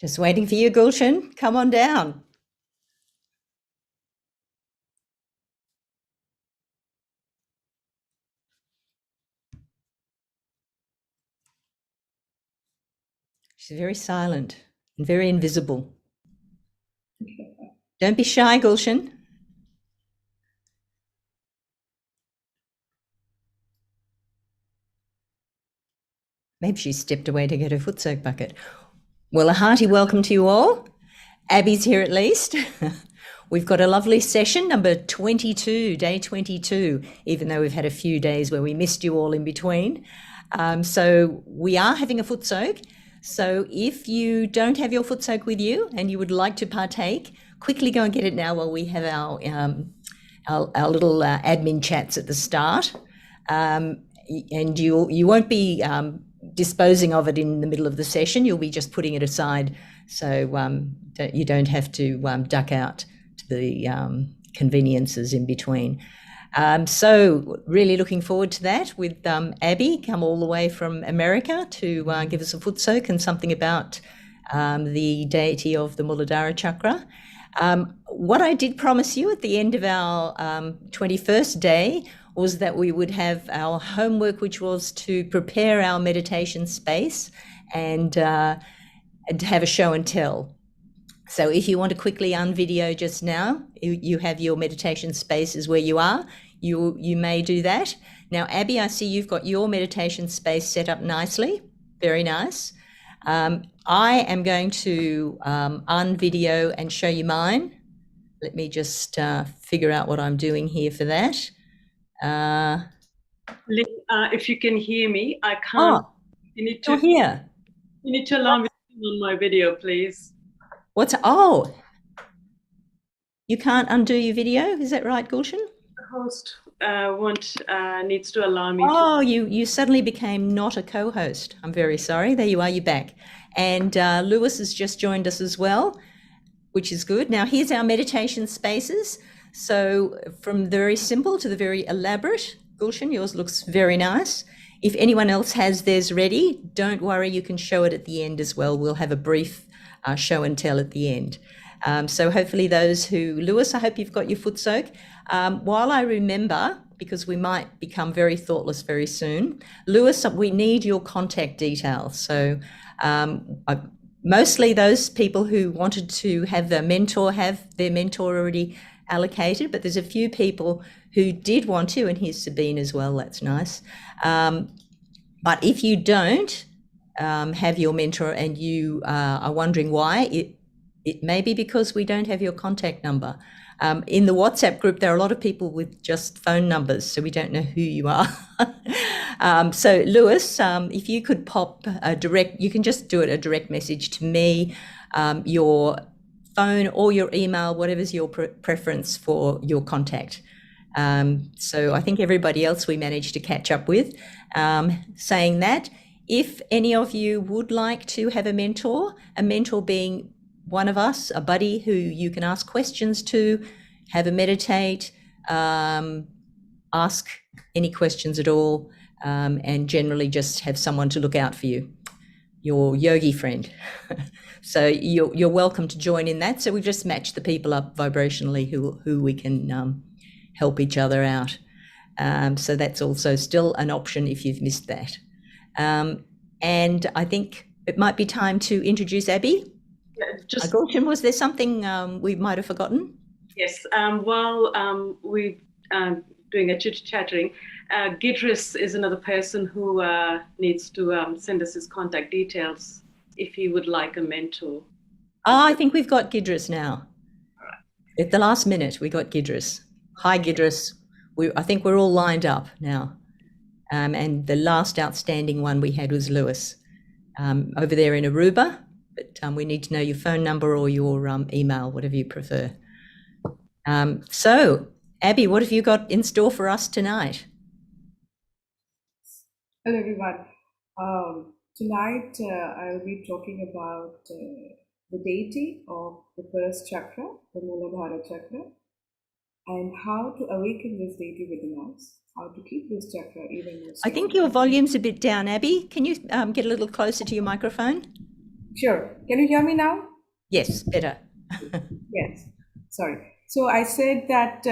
Just waiting for you, Gulshan. Come on down. She's very silent and very invisible. Don't be shy, Gulshan. Maybe she stepped away to get her footsoak bucket. Well, a hearty welcome to you all. Abby's here at least. We've got a lovely session, number 22, day 22, even though we've had a few days where we missed you all in between. So we are having a footsoak. So if you don't have your footsoak with you and you would like to partake, quickly go and get it now while we have our little admin chats at the start. And you won't be disposing of it in the middle of the session. You'll be just putting it aside, so you don't have to duck out to the conveniences in between. So really looking forward to that with Abby, come all the way from America to give us a footsoak and something about the deity of the Mooladhara chakra. What I did promise you at the end of our 21st day was that we would have our homework, which was to prepare our meditation space and to have a show and tell. So if you want to quickly unvideo just now, you have your meditation spaces where you are, you may do that. Now, Abby, I see you've got your meditation space set up nicely. Very nice. I am going to unvideo and show you mine. Let me just figure out what I'm doing here for that. If you can hear me, I can't. Oh, you need to hear. You need to allow me to turn on my video, please. Oh, you can't undo your video, is that right, Gulshan? The host needs to allow me. Oh, you suddenly became not a co-host. I'm very sorry. There you are. You're back. And Lewis has just joined us as well, which is good. Now here's our meditation spaces. So from the very simple to the very elaborate. Gulshan, yours looks very nice. If anyone else has theirs ready, don't worry, you can show it at the end as well. We'll have a brief show and tell at the end. So hopefully Lewis, I hope you've got your footsoak. While I remember, because we might become very thoughtless very soon, Lewis, we need your contact details. So mostly those people who wanted to have their mentor already allocated, but there's a few people who did want to, and here's Sabine as well, that's nice. But if you don't have your mentor and you are wondering why, it may be because we don't have your contact number. In the WhatsApp group, there are a lot of people with just phone numbers, so we don't know who you are. So Lewis, if you could pop you can just do it a direct message to me, your phone or your email, whatever's your preference for your contact. So I think everybody else we managed to catch up with. Saying that, if any of you would like to have a mentor being one of us, a buddy who you can ask questions to, have a meditate, ask any questions at all, and generally just have someone to look out for you, your yogi friend. So you're welcome to join in that. So we've just matched the people up vibrationally who we can help each other out. So that's also still an option if you've missed that. And I think it might be time to introduce Abby. Gulshan, was there something we might have forgotten? Yes, while we're doing a chit-chattering, Gidris is another person who needs to send us his contact details if he would like a mentor. Oh, I think we've got Gidris now. All right. At the last minute, we got Gidris. Hi, Gidris. I think we're all lined up now. And the last outstanding one we had was Lewis over there in Aruba. But we need to know your phone number or your email, whatever you prefer. So, Abby, what have you got in store for us tonight? Hello, everyone. Tonight, I'll be talking about the deity of the first chakra, the Mooladhara chakra, and how to awaken this deity within us, how to keep this chakra even more strong. I think your volume's a bit down, Abby. Can you get a little closer to your microphone? Sure. Can you hear me now? Yes, better. Yes. Sorry. So I said that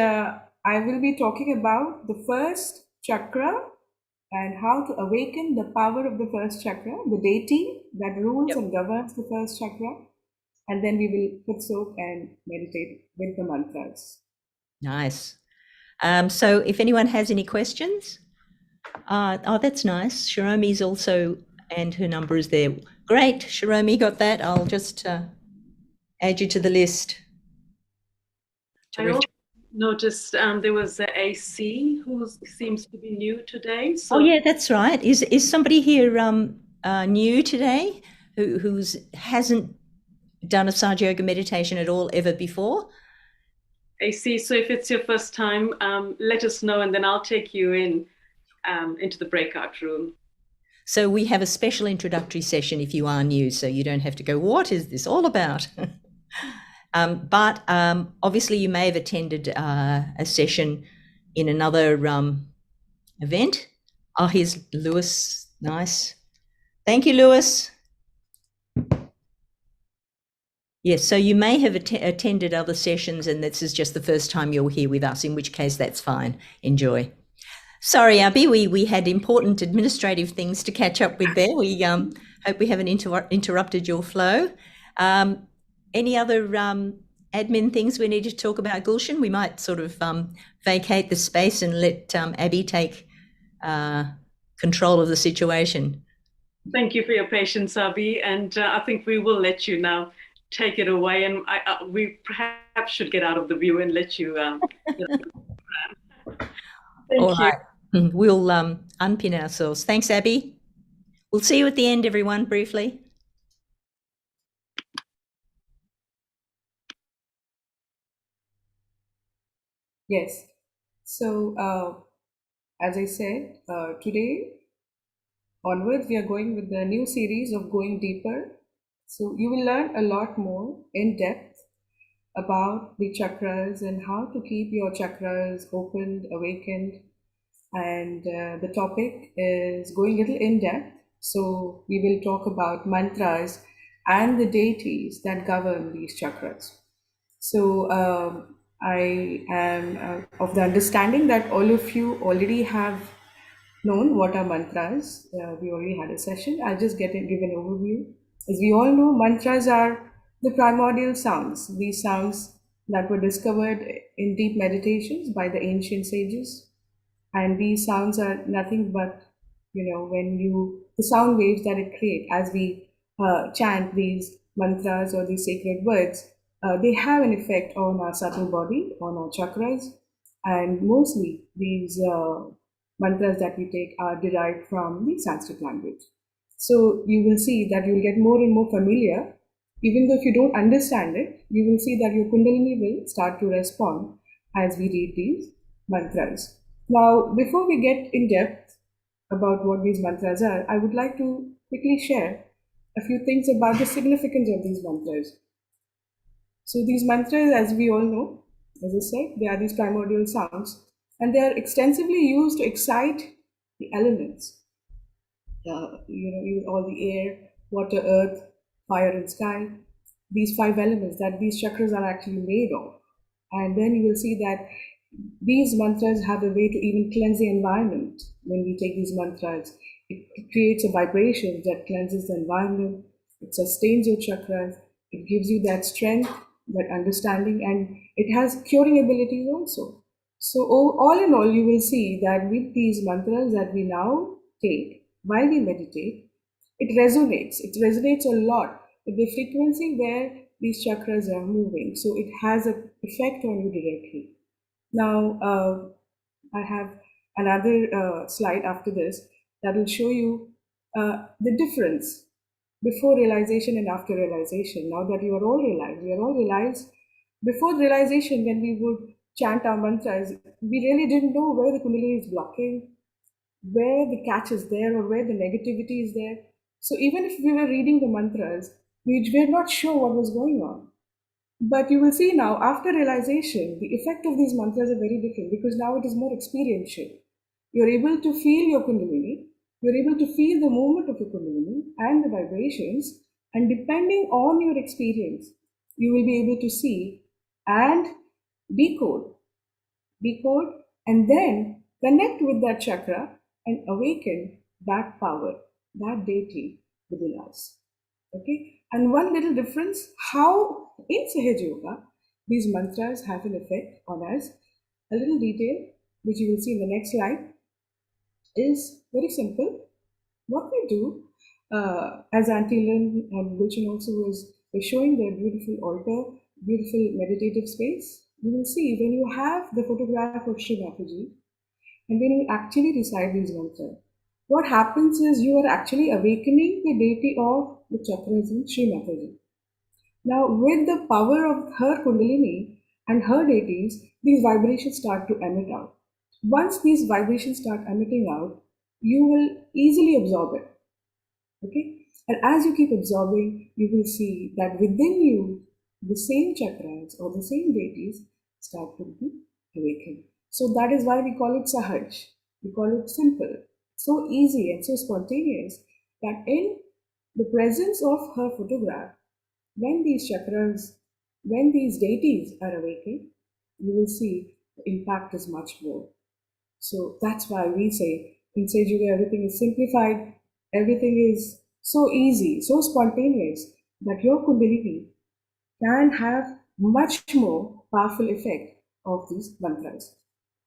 I will be talking about the first chakra and how to awaken the power of the first chakra, the deity that rules Yep. and governs the first chakra. And then we will footsoak and meditate with the mantras. Nice. So if anyone has any questions, oh, that's nice. Shiromi's also, and her number is there. Great, Shiromi got that. I'll just add you to the list. I also noticed there was a AC who seems to be new today. So Oh yeah, that's right. Is somebody here new today who's hasn't done a Sahaja Yoga meditation at all ever before? AC, so if it's your first time, let us know and then I'll take you into the breakout room. So we have a special introductory session if you are new, so you don't have to go, what is this all about? But obviously you may have attended a session in another event. Oh, here's Lewis. Nice. Thank you, Lewis. Yes, so you may have attended other sessions and this is just the first time you're here with us, in which case that's fine. Enjoy. Sorry, Abby, we had important administrative things to catch up with there. We hope we haven't interrupted your flow. Any other admin things we need to talk about, Gulshan? We might sort of vacate the space and let Abby take control of the situation. Thank you for your patience, Abby, and I think we will let you now take it away, and we perhaps should get out of the view and let you. Thank All you. right. We'll unpin ourselves. Thanks, Abby. We'll see you at the end, everyone, briefly. Yes. So, as I said, today onwards, we are going with the new series of Going Deeper. So, you will learn a lot more in depth about the chakras and how to keep your chakras opened, awakened. And the topic is going a little in depth. So, we will talk about mantras and the deities that govern these chakras. So, I am of the understanding that all of you already have known what are mantras. We already had a session. I'll just give an overview. As we all know, mantras are the primordial sounds, these sounds that were discovered in deep meditations by the ancient sages. And these sounds are nothing but, when the sound waves that it creates as we chant these mantras or these sacred words, they have an effect on our subtle body, on our chakras, and mostly these mantras that we take are derived from the Sanskrit language. So you will see that you'll get more and more familiar. Even though if you don't understand it, you will see that your Kundalini will start to respond as we read these mantras. Now, before we get in depth about what these mantras are, I would like to quickly share a few things about the significance of these mantras. So, these mantras, as we all know, as I said, they are these primordial sounds and they are extensively used to excite the elements. Even all the air, water, earth, fire, and sky, these five elements that these chakras are actually made of. And then you will see that these mantras have a way to even cleanse the environment. When we take these mantras, it creates a vibration that cleanses the environment, it sustains your chakras, it gives you that strength, that understanding, and it has curing abilities also. So, all in all, you will see that with these mantras that we now take while we meditate, it resonates. It resonates a lot with the frequency where these chakras are moving. So, it has an effect on you directly. Now, I have another slide after this that will show you the difference before realization and after realization. Now that you are all realized, we are all realized. Before realization, when we would chant our mantras, we really didn't know where the Kundalini is blocking, where the catch is there, or where the negativity is there. So even if we were reading the mantras, we were not sure what was going on. But you will see now, after realization, the effect of these mantras are very different because now it is more experiential. You're able to feel your Kundalini, you're able to feel the movement of your Kundalini and the vibrations And depending on your experience, you will be able to see and decode, and then connect with that chakra and awaken that power, that deity within us. Okay, and one little difference how in Sahaj Yoga these mantras have an effect on us. A little detail which you will see in the next slide is very simple. What we do, as Auntie Lynn and Gulshan also was showing their beautiful altar, beautiful meditative space, you will see when you have the photograph of Shri Mataji and when you actually recite these mantras, what happens is you are actually awakening the deity of the chakras in Shri Mataji. Now, with the power of her Kundalini and her deities, these vibrations start to emit out. Once these vibrations start emitting out, you will easily absorb it. Okay? And as you keep absorbing, you will see that within you, the same chakras or the same deities start to be awakened. So that is why we call it Sahaj. We call it simple, so easy and so spontaneous that in the presence of her photograph, when these chakras, when these deities are awakened, you will see the impact is much more. So that's why we say in Sage Yoga everything is simplified, everything is so easy, so spontaneous that your Kundalini can have much more powerful effect of these mantras.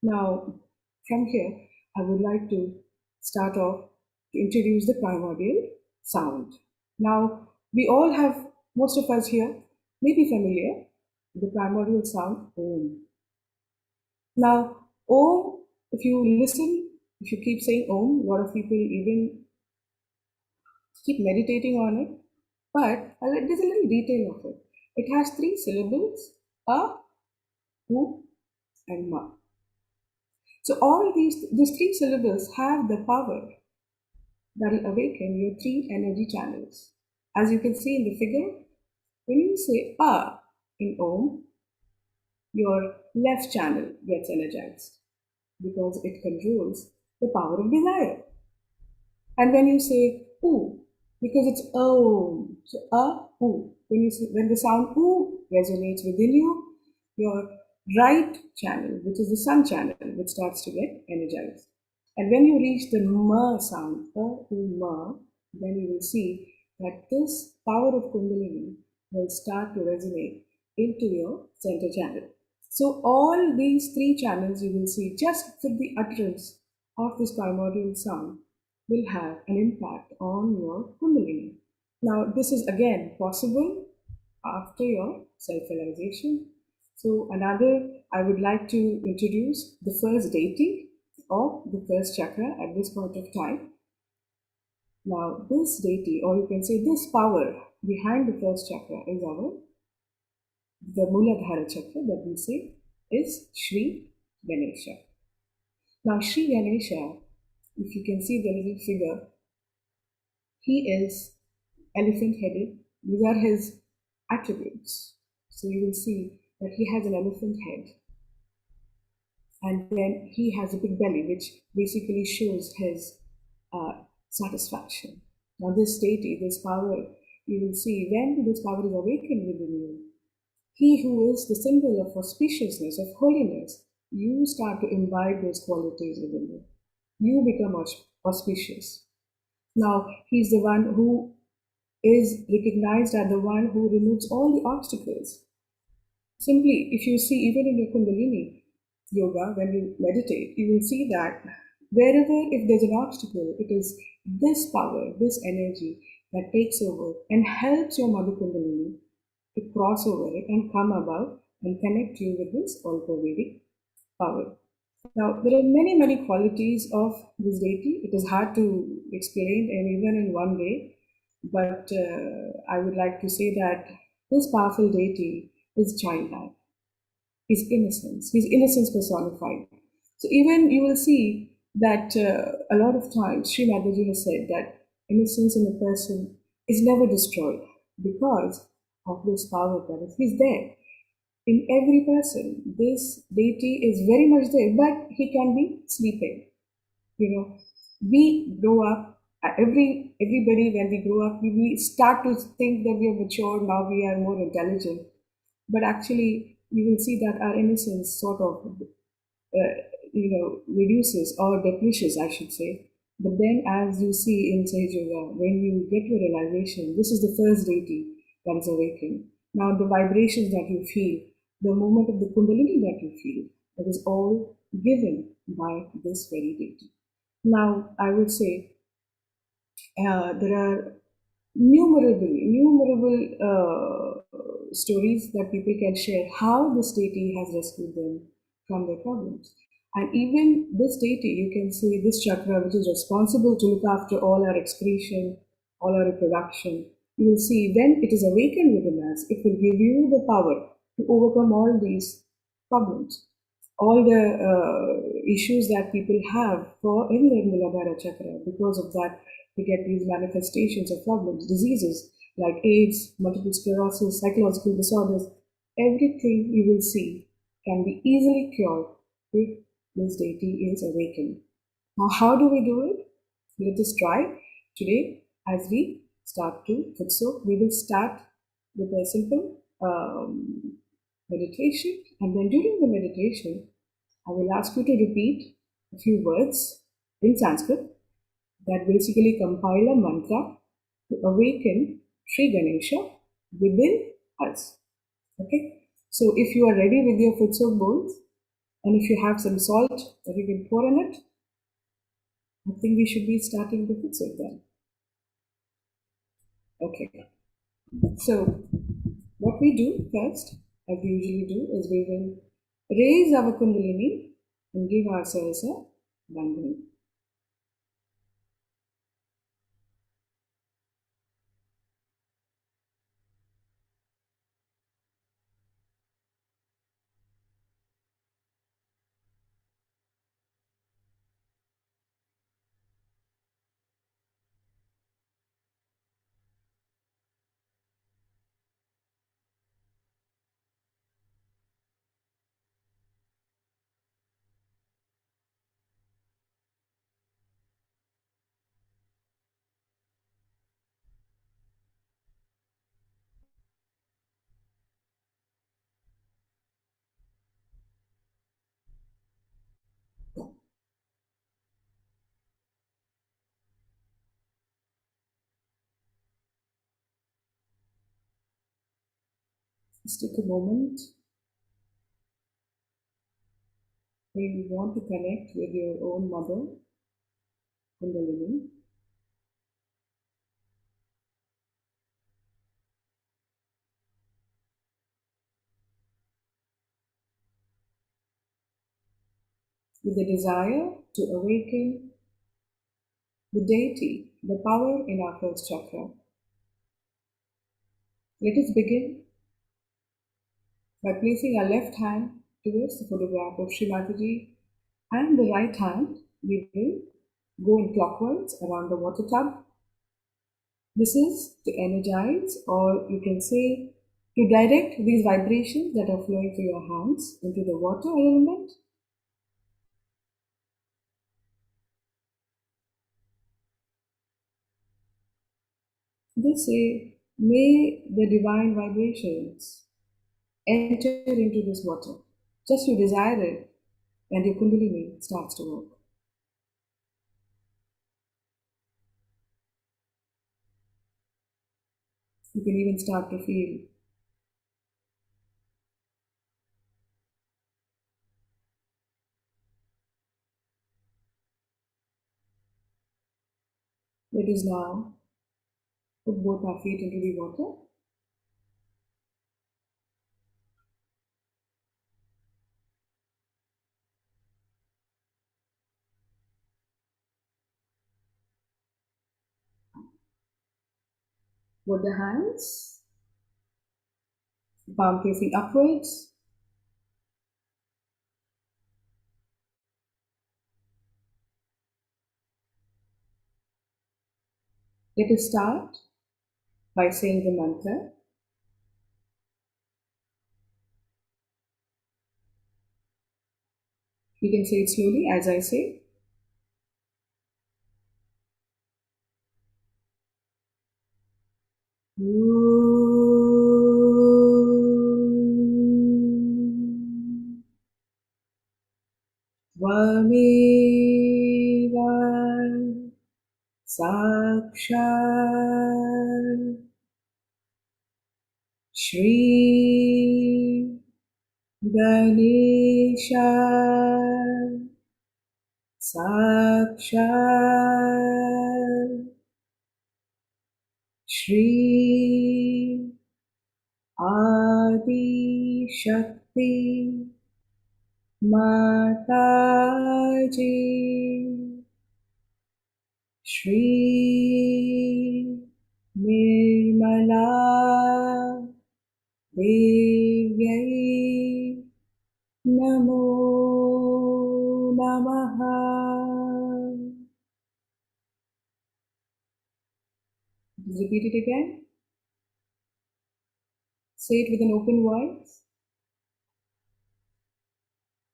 Now, from here, I would like to start off to introduce the primordial sound. Now, we all have, most of us here may be familiar with the primordial sound Om. Now, Om, if you listen, if you keep saying Om, a lot of people even keep meditating on it, but there's a little detail of it. It has three syllables, A, U, and Ma. So all these three syllables have the power that will awaken your three energy channels. As you can see in the figure, when you say A in Om, your left channel gets energized because it controls the power of desire. And when you say oo, because it's Om, so oo, when the sound oo resonates within you, your right channel, which is the sun channel, which starts to get energized. And when you reach the ma sound, ma, then you will see that this power of Kundalini will start to resonate into your center channel. So all these three channels you will see just with the utterance of this primordial sound will have an impact on your Kundalini. Now this is again possible after your self-realization. So another, I would like to introduce the first deity of the first chakra at this point of time. Now this deity, or you can say this power behind the first chakra is the Mooladhara chakra that we say is Shri Ganesha. Now Shri Ganesha, if you can see the little figure, he is elephant headed. These are his attributes. So you will see that he has an elephant head. And then he has a big belly, which basically shows his satisfaction. Now, this deity, this power, you will see when this power is awakened within you, he who is the symbol of auspiciousness, of holiness, you start to imbibe those qualities within you. You become auspicious. Now, he's the one who is recognized as the one who removes all the obstacles. Simply, if you see even in your Kundalini yoga, when you meditate, you will see that wherever if there's an obstacle, it is this power, this energy that takes over and helps your Mother Kundalini to cross over it and come above and connect you with this all-pervading power. Now, there are many, many qualities of this deity. It is hard to explain and even in one day, but I would like to say that this powerful deity is childlike. His innocence personified. So even you will see that a lot of times Shri Mataji has said that innocence in a person is never destroyed because of this power that is there. In every person, this deity is very much there, but he can be sleeping. You know, we grow up Everybody, when we grow up, we start to think that we are mature now, we are more intelligent, but actually you will see that our innocence sort of reduces or depletions, I should say. But then, as you see in Sage Yoga, when you get to a realization, this is the first deity that is awakened. Now, the vibrations that you feel, the movement of the Kundalini that you feel, that is all given by this very deity. Now, I would say there are innumerable stories that people can share how this deity has rescued them from their problems. And even this deity, you can see this chakra, which is responsible to look after all our excretion, all our reproduction. You will see when it is awakened within us, it will give you the power to overcome all these problems, all the issues that people have for in their Mooladhara chakra. Because of that, we get these manifestations of problems, diseases like AIDS, multiple sclerosis, psychological disorders. Everything you will see can be easily cured if this deity is awakened. Now, how do we do it? Let us try today as we start to footsoak. We will start with a simple meditation, and then during the meditation, I will ask you to repeat a few words in Sanskrit that basically compile a mantra to awaken Shri Ganesha within us. Okay? So if you are ready with your footsoak bowls, and if you have some salt that you can pour in it, I think we should be starting the footsoak then. Okay. So what we do first, as we usually do, is we will raise our Kundalini and give ourselves a bandhani. Just take a moment where you want to connect with your own mother, Kundalini. With the desire to awaken the deity, the power in our first chakra. Let us begin by placing our left hand towards the photograph of Shri Mataji, and the right hand we will go in clockwise around the water tub. This is to energize, or you can say to direct these vibrations that are flowing through your hands into the water element. This say, may the divine vibrations enter into this water. Just you desire it, and your Kundalini starts to work. You can even start to feel let us now put both our feet into the water. Put the hands, palm facing upwards. Let us start by saying the mantra. You can say it slowly as I say. Tvameva sakshat Shri Ganesha sakshat Shri Adi Shakti Mataji Shri Nirmala Devyai Namo Namaha. Repeat it again. Say it with an open voice.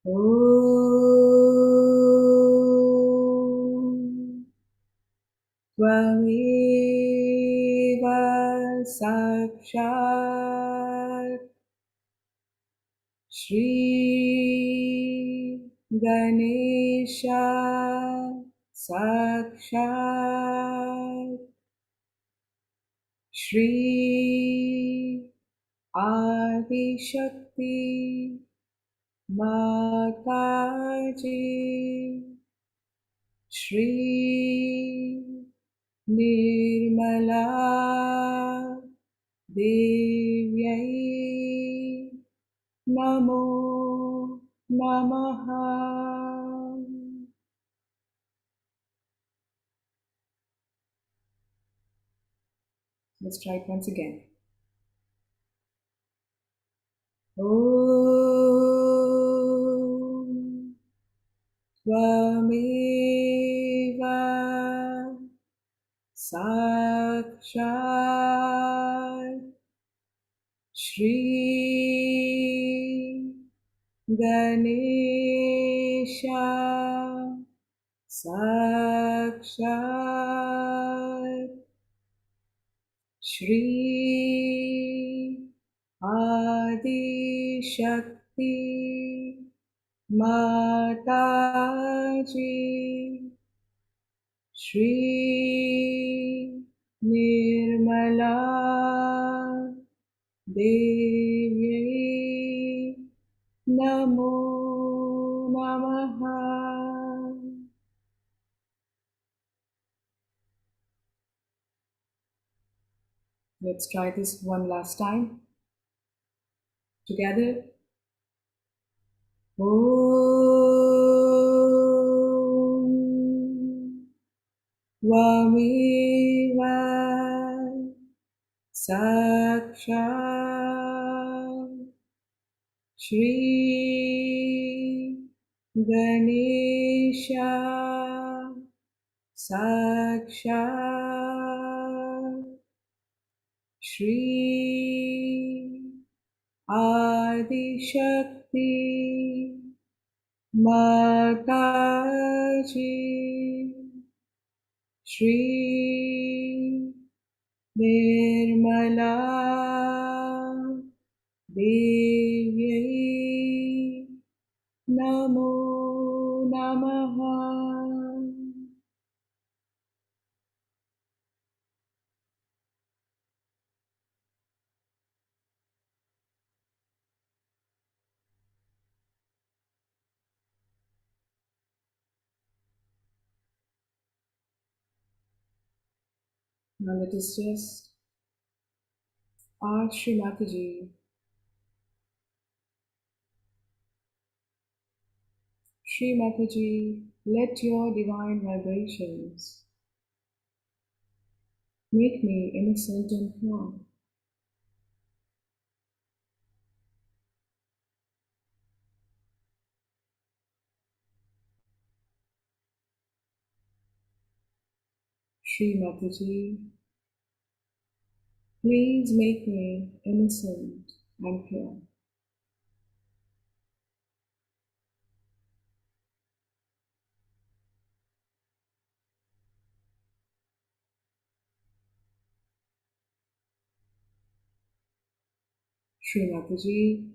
Om Tvameva Sakshat Shri Ganesha Sakshat Shri Adi Shakti Mataji Shri Nirmala Devyai Namo Namaha. Let's try it once again. Om Tvameva Sakshat Shri Ganesha Sakshat Shri Adi Shakti Mataji Shri Nirmala Devyai Namo Namaha. Let's try this one last time together. Om Tvameva Sakshat Shri Ganesha Sakshat Shri Adi Shakti Mataji Shri Nirmala Devyai Namo Namaha. Now let us just ask Shri Mataji, Shri Mataji, let your divine vibrations make me innocent and pure. Shri Mataji, please make me innocent and pure. Shri Mataji,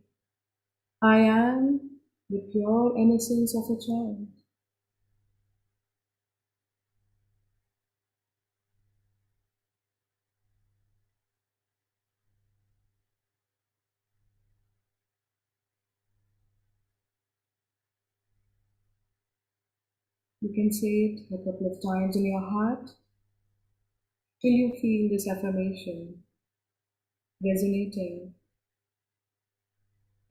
I am the pure innocence of a child. You can say it a couple of times in your heart till you feel this affirmation resonating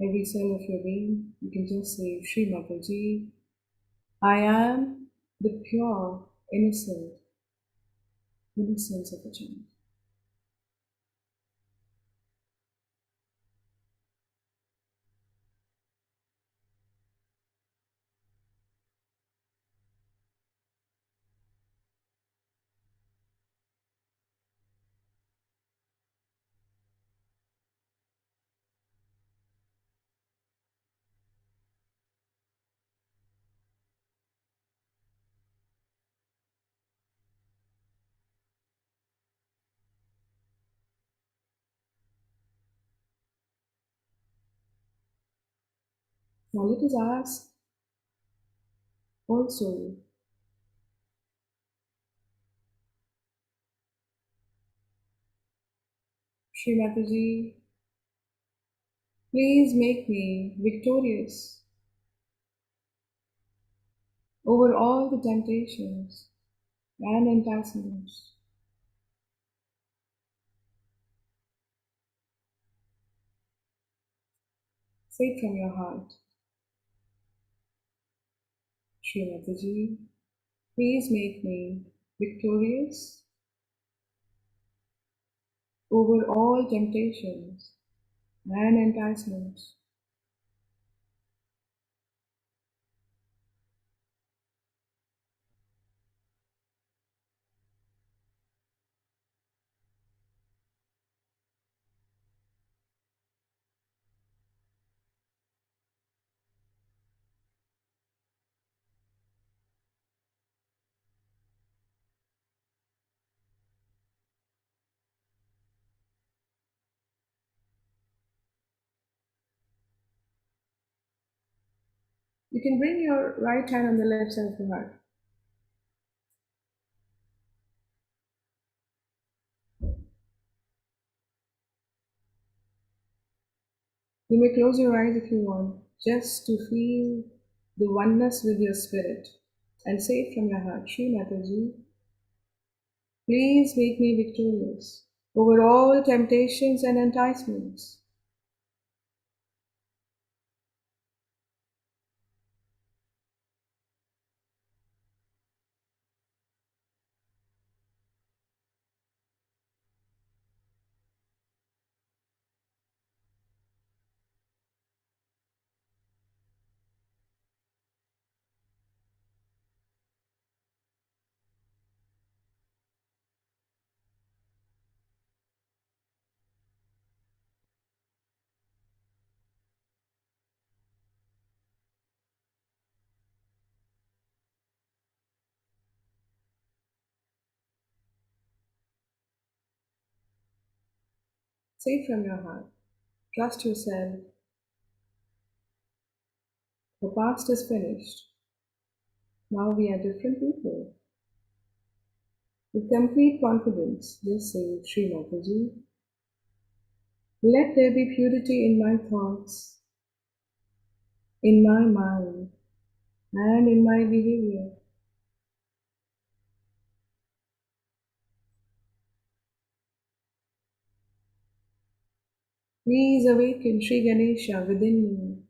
every cell of your being. You can just say, Shri Mataji, I am the pure, innocence of a child. Now let us ask also, Shri Mataji, please make me victorious over all the temptations and enticements. Say it from your heart. Shri Mataji, please make me victorious over all temptations and enticements. You can bring your right hand on the left side of your heart. You may close your eyes if you want, just to feel the oneness with your spirit. And say it from your heart, Shri Mataji, please make me victorious over all temptations and enticements. Say it from your heart. Trust yourself. The past is finished. Now we are different people. With complete confidence, just say, Shri Mataji, let there be purity in my thoughts, in my mind, and in my behavior. Please awaken Shri Ganesha within me.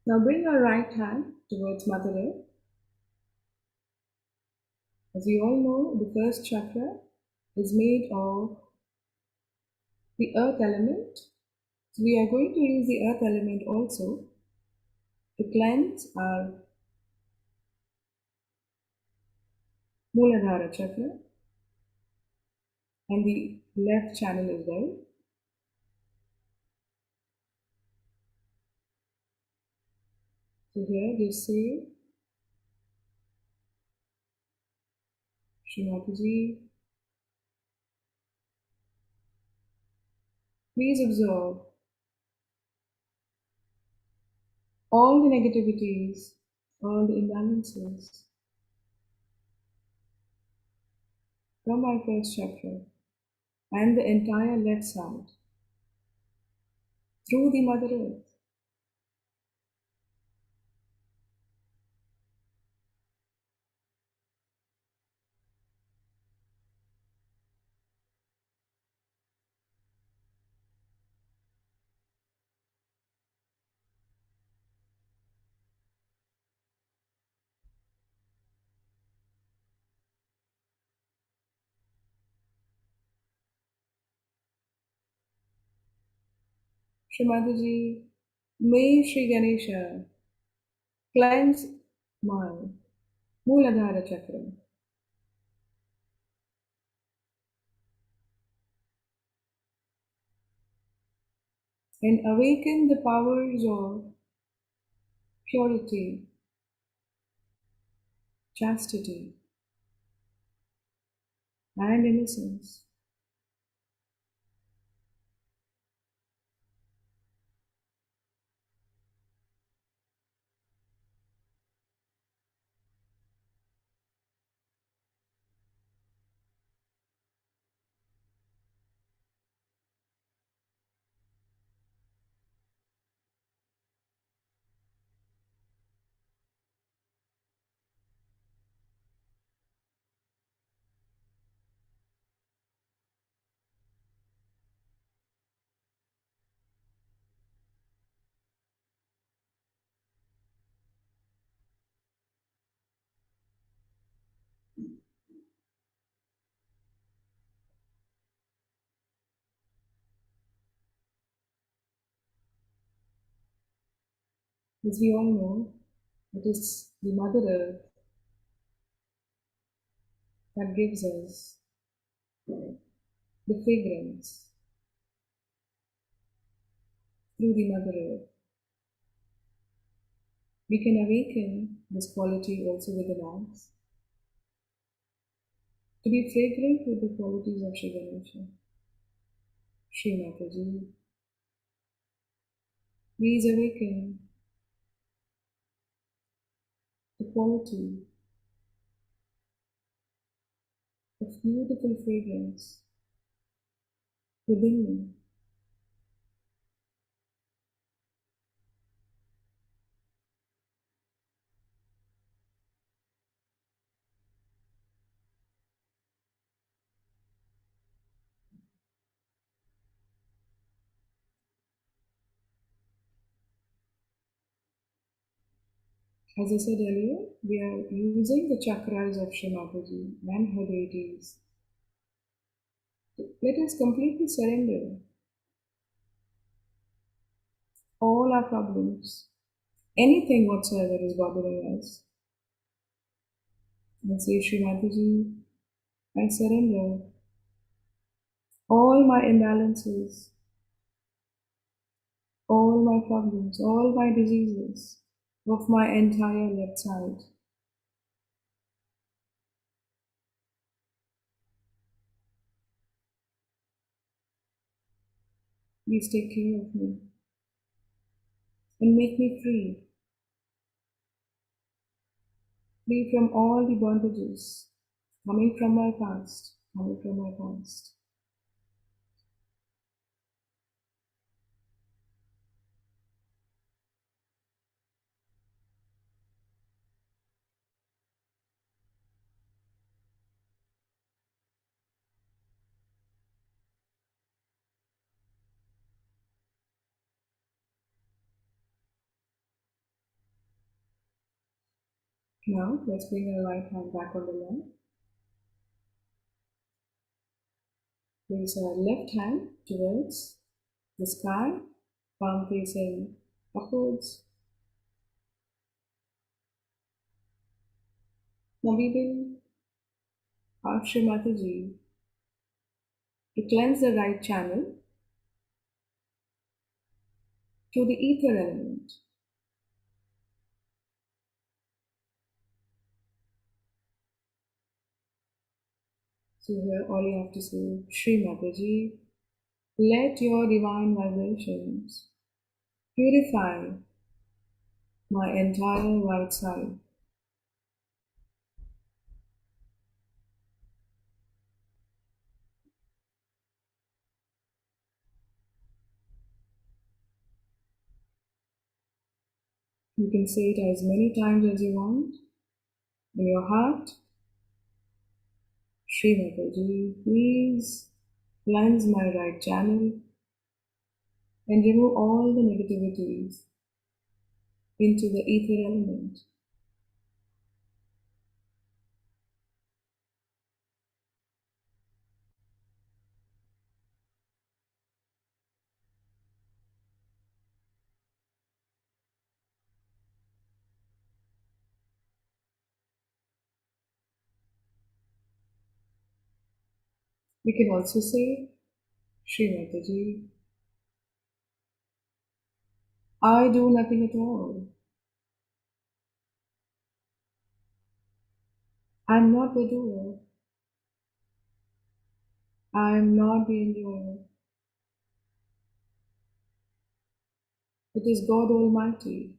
Now bring your right hand towards Mother Earth. As you all know, the first chakra is made of the earth element So we are going to use the earth element also to cleanse our Mooladhara chakra and the left channel as well. So here you say, Shri Mataji, please absorb all the negativities, all the imbalances from my first chakra and the entire left side through the Mother Earth. Shri Mataji, may Shri Ganesha cleanse my Mooladhara chakra and awaken the powers of purity, chastity, and innocence. As we all know, it is the Mother Earth that gives us the fragrance through the Mother Earth. We can awaken this quality also within us to be fragrant with the qualities of Shri Ganesha. Shri Mataji, please awaken the quality of beautiful fragrance within me. As I said earlier, we are using the chakras of Shri Mataji and her deities. Let us completely surrender all our problems, anything whatsoever is bothering us, and say, Shri Mataji, I surrender all my imbalances, all my problems, all my diseases of my entire left side. Please take care of me and make me free, free from all the bondages coming from my past, coming from my past. Now, let's bring our right hand back on the mat. Place our left hand towards the sky palm facing upwards. Now we will ask Shri Mataji to cleanse the right channel to the ether element. So here all you have to say, Shri Mataji, let your divine vibrations purify my entire right side. You can say it as many times as you want in your heart. Shri Mataji, please cleanse my right channel and remove all the negativities into the ether element. We can also say, Shri Mataji, I do nothing at all. I'm not the doer. I'm not the enjoyer. It is God Almighty.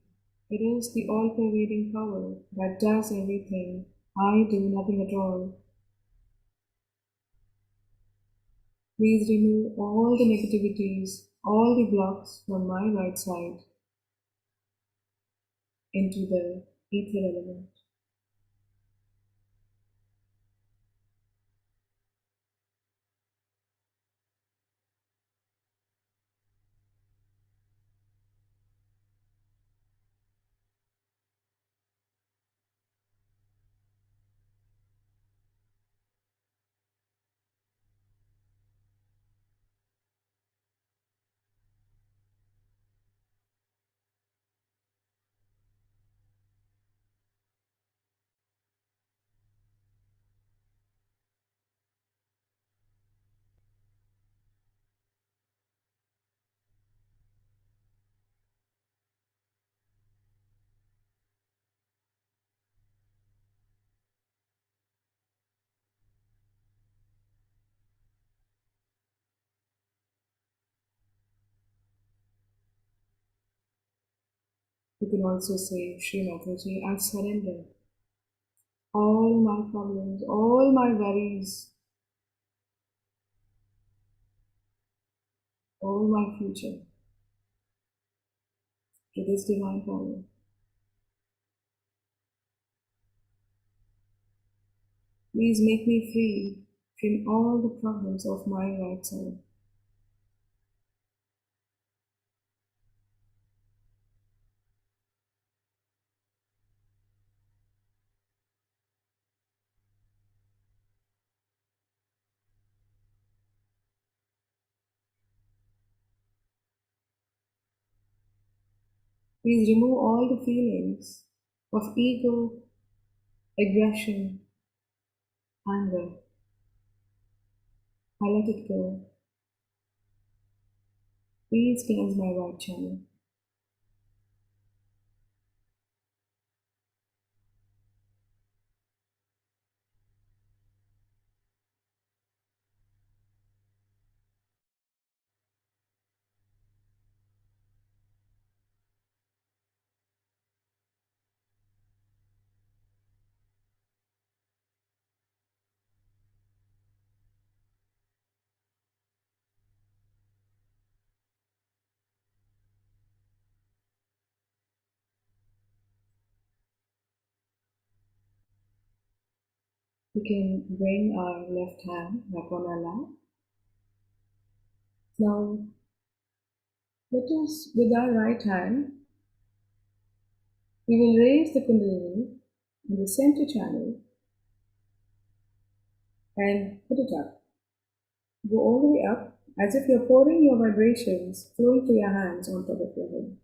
It is the all-pervading power that does everything. I do nothing at all. Please remove all the negativities, all the blocks from my right side into the ether element. You can also say, Shri Mataji, I surrender all my problems, all my worries, all my future to this divine power. Please make me free from all the problems of my right side. Please remove all the feelings of ego, aggression, anger. I let it go. Please cleanse my right channel. We can bring our left hand back on our lap. Now, let us, with our right hand, we will raise the Kundalini in the center channel and put it up. Go all the way up as if you're pouring your vibrations flowing through your hands on top of your head.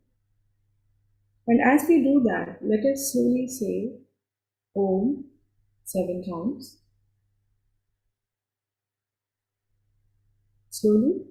And as we do that, let us slowly say Om 7 times. Slowly.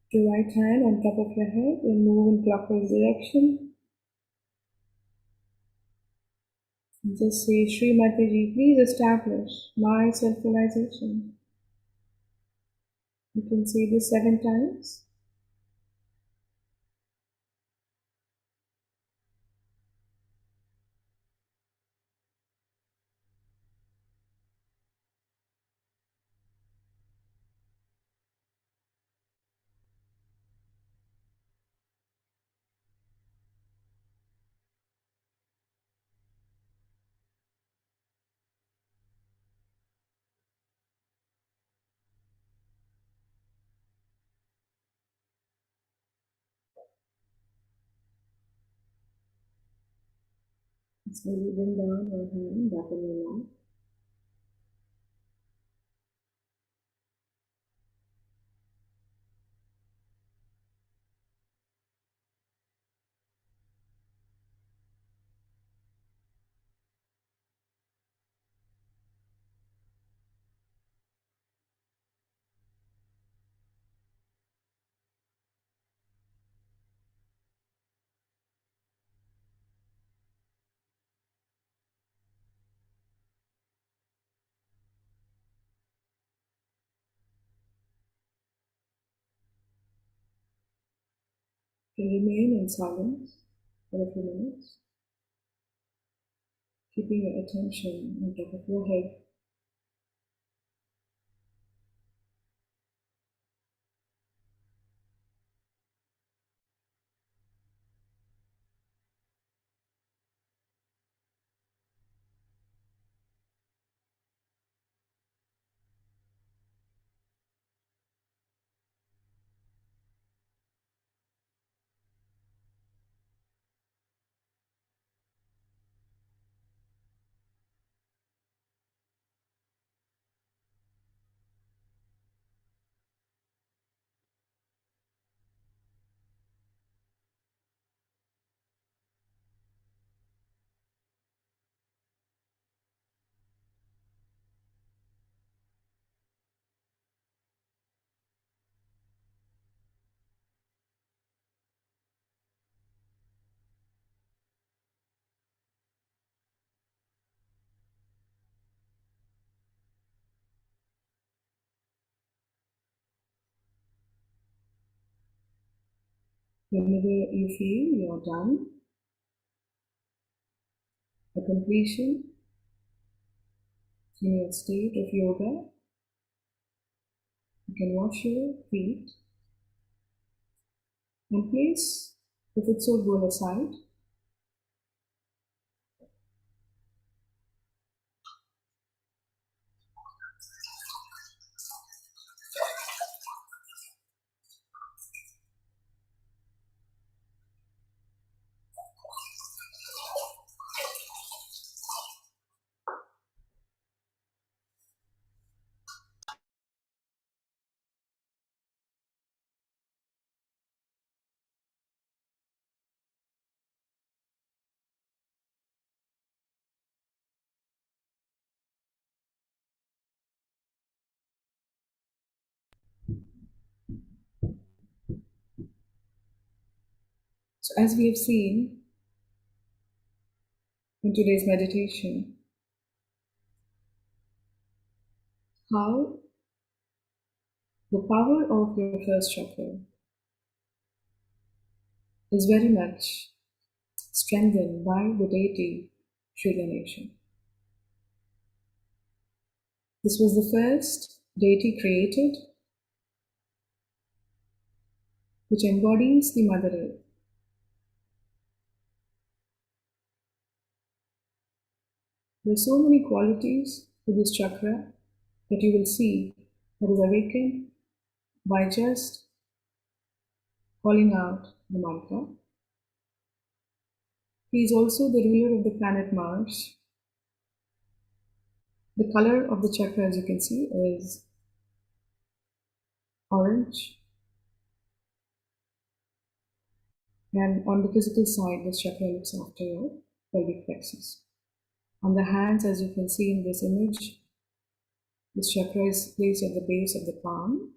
Your right hand on top of your head and move in clockwise direction. And just say, Shri Mataji, please establish my self-realization. You can say this 7 times. And slowly bring down your hand back in your lap. You can remain in silence for a few minutes, keeping your attention on top of your head. Whenever you feel you're done, a completion in your state of yoga, you can wash your feet and place the footsoak bowl aside. So as we have seen in today's meditation, how the power of your first chakra is very much strengthened by the deity Shri Ganesha. This was the first deity created which embodies the Mother Earth. There are so many qualities to this chakra that you will see that is awakened by just calling out the mantra. He is also the ruler of the planet Mars. The color of the chakra, as you can see, is orange. And on the physical side, this chakra looks after your pelvic plexus. On the hands, as you can see in this image, this chakra is placed at the base of the palm,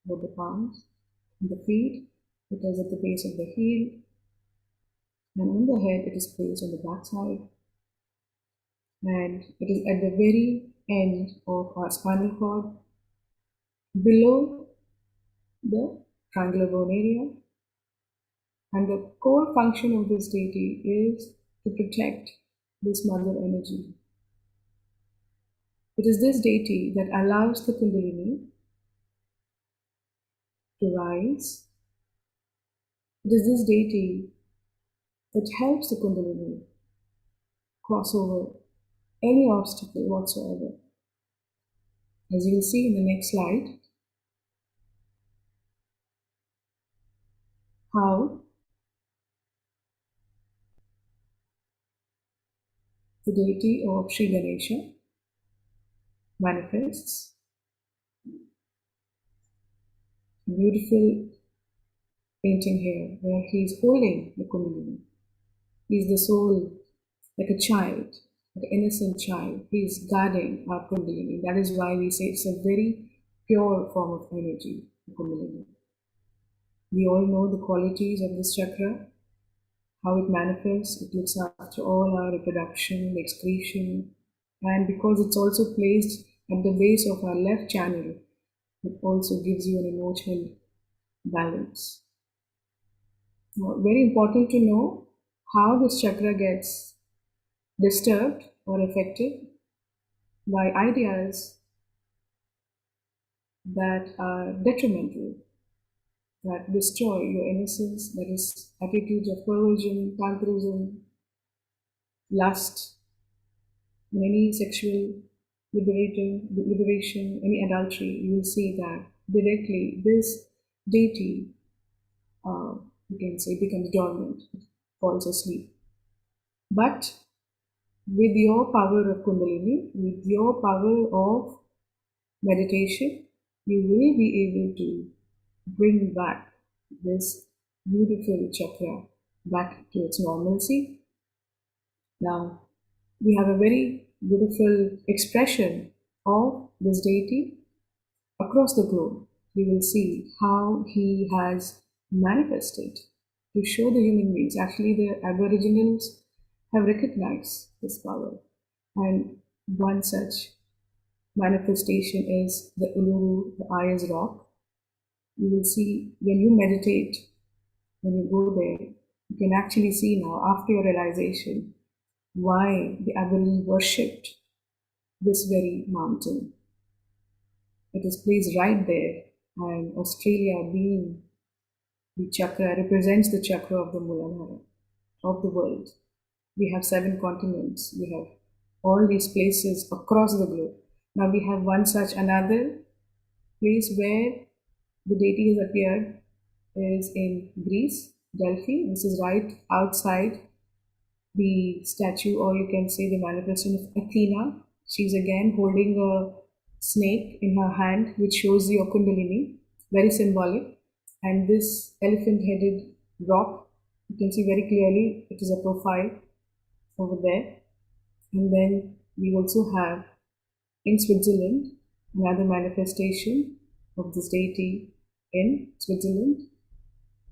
both the palms. On the feet, it is at the base of the heel. And on the head, it is placed on the back side. And it is at the very end of our spinal cord, below the triangular bone area. And the core function of this deity is to protect this mother energy. It is this deity that allows the Kundalini to rise. It is this deity that helps the Kundalini cross over any obstacle whatsoever. As you will see in the next slide, how the deity of Shri Ganesha manifests. A beautiful painting here where he is holding the Kundalini. He is the soul, like a child, the innocent child. He is guarding our Kundalini. That is why we say it's a very pure form of energy, the Kundalini. We all know the qualities of this chakra, how it manifests. It looks after all our reproduction, excretion, and because it's also placed at the base of our left channel, it also gives you an emotional balance. Now, very important to know how this chakra gets disturbed or affected by ideas that are detrimental, that destroy your innocence, that is, attitudes of perversion, tantrism, lust, and any sexual liberation, any adultery. You will see that directly this deity, you can say, becomes dormant, falls asleep. But with your power of Kundalini, with your power of meditation, you will be able to bring back this beautiful chakra back to its normalcy. Now, we have a very beautiful expression of this deity across the globe. We will see how he has manifested to show the human beings. Actually, the Aboriginals have recognized this power. And one such manifestation is the Uluru, the Ayers Rock. You will see when you meditate, when you go there, you can actually see now, after your realization, why the Aboriginals worshipped this very mountain. It is placed right there, and Australia, being the chakra, represents the chakra of the Mooladhara, of the world. We have 7 continents, we have all these places across the globe. Now we have one such another place where the deity has appeared is in Greece, Delphi. This is right outside the statue, or you can say the manifestation of Athena. She's again holding a snake in her hand, which shows your Kundalini, very symbolic. And this elephant-headed rock, you can see very clearly, it is a profile over there. And then we also have in Switzerland another manifestation of this deity in Switzerland.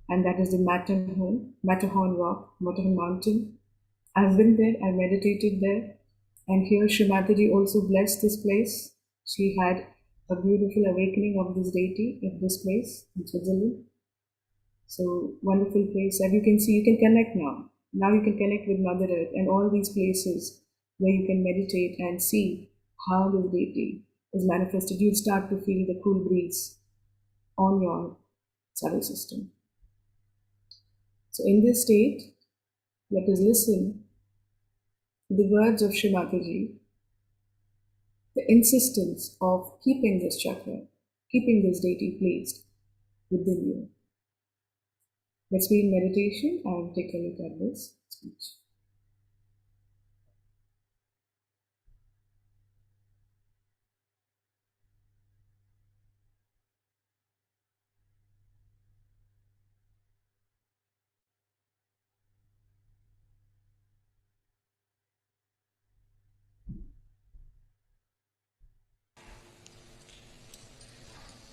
and that is the Matterhorn Rock, Matterhorn Mountain. I've been there, I meditated there, and here Shri Mataji also blessed this place. She had a beautiful awakening of this deity at this place in Switzerland. So wonderful place. And you can see, you can connect now. Now you can connect with Mother Earth and all these places where you can meditate and see how this deity is manifested. You'll start to feel the cool breeze on your solar system. So in this state, let us listen to the words of Shri Mataji, the insistence of keeping this chakra, keeping this deity placed within you. Let's be in meditation and take a look at this speech.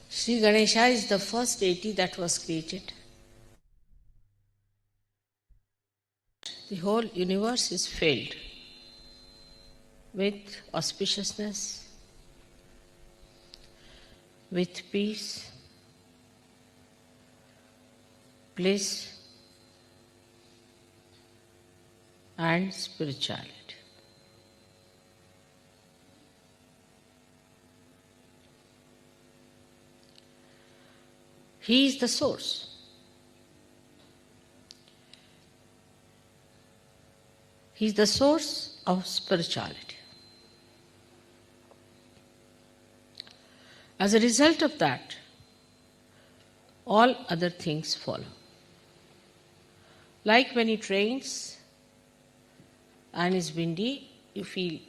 Shri Ganesha is the first deity that was created. The whole universe is filled with auspiciousness, with peace, bliss, and spirituality. He is the source. He is the source of spirituality. As a result of that, all other things follow. Like when it rains and is windy, you feel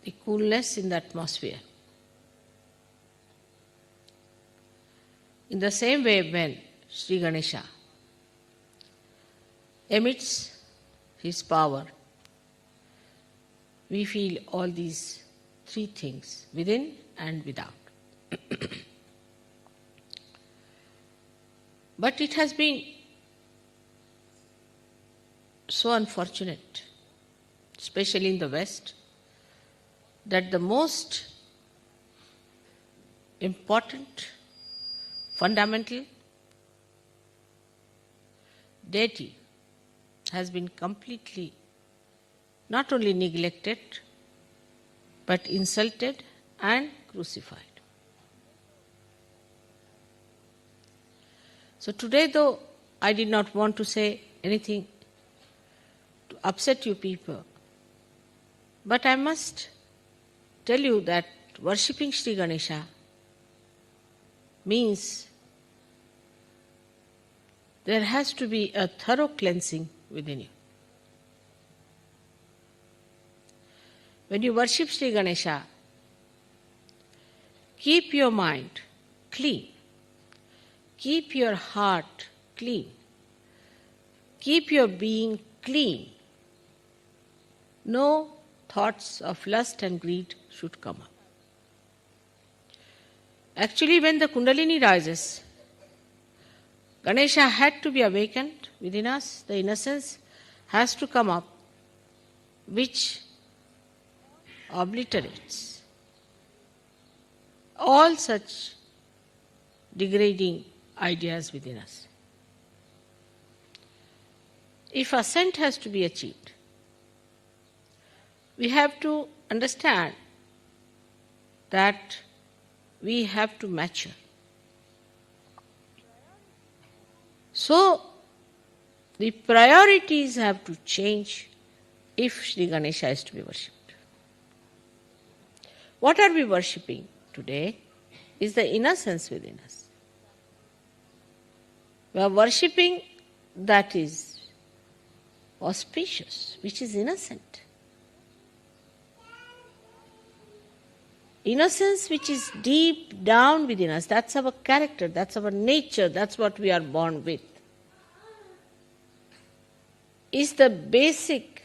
the coolness in the atmosphere. In the same way, when Shri Ganesha emits his power, we feel all these three things, within and without. But it has been so unfortunate, especially in the West, that the most important, fundamental deity has been completely not only neglected, but insulted and crucified. So today, though I did not want to say anything to upset you people, but I must tell you that worshipping Shri Ganesha means there has to be a thorough cleansing within you. When you worship Shri Ganesha, keep your mind clean, keep your heart clean, keep your being clean. No thoughts of lust and greed should come up. Actually, when the Kundalini rises, Ganesha had to be awakened within us. The innocence has to come up, which obliterates all such degrading ideas within us. If ascent has to be achieved, we have to understand that we have to mature. So, the priorities have to change if Shri Ganesha is to be worshipped. What are we worshipping today is the innocence within us. We are worshipping that is auspicious, which is innocent. Innocence which is deep down within us, that's our character, that's our nature, that's what we are born with, is the basic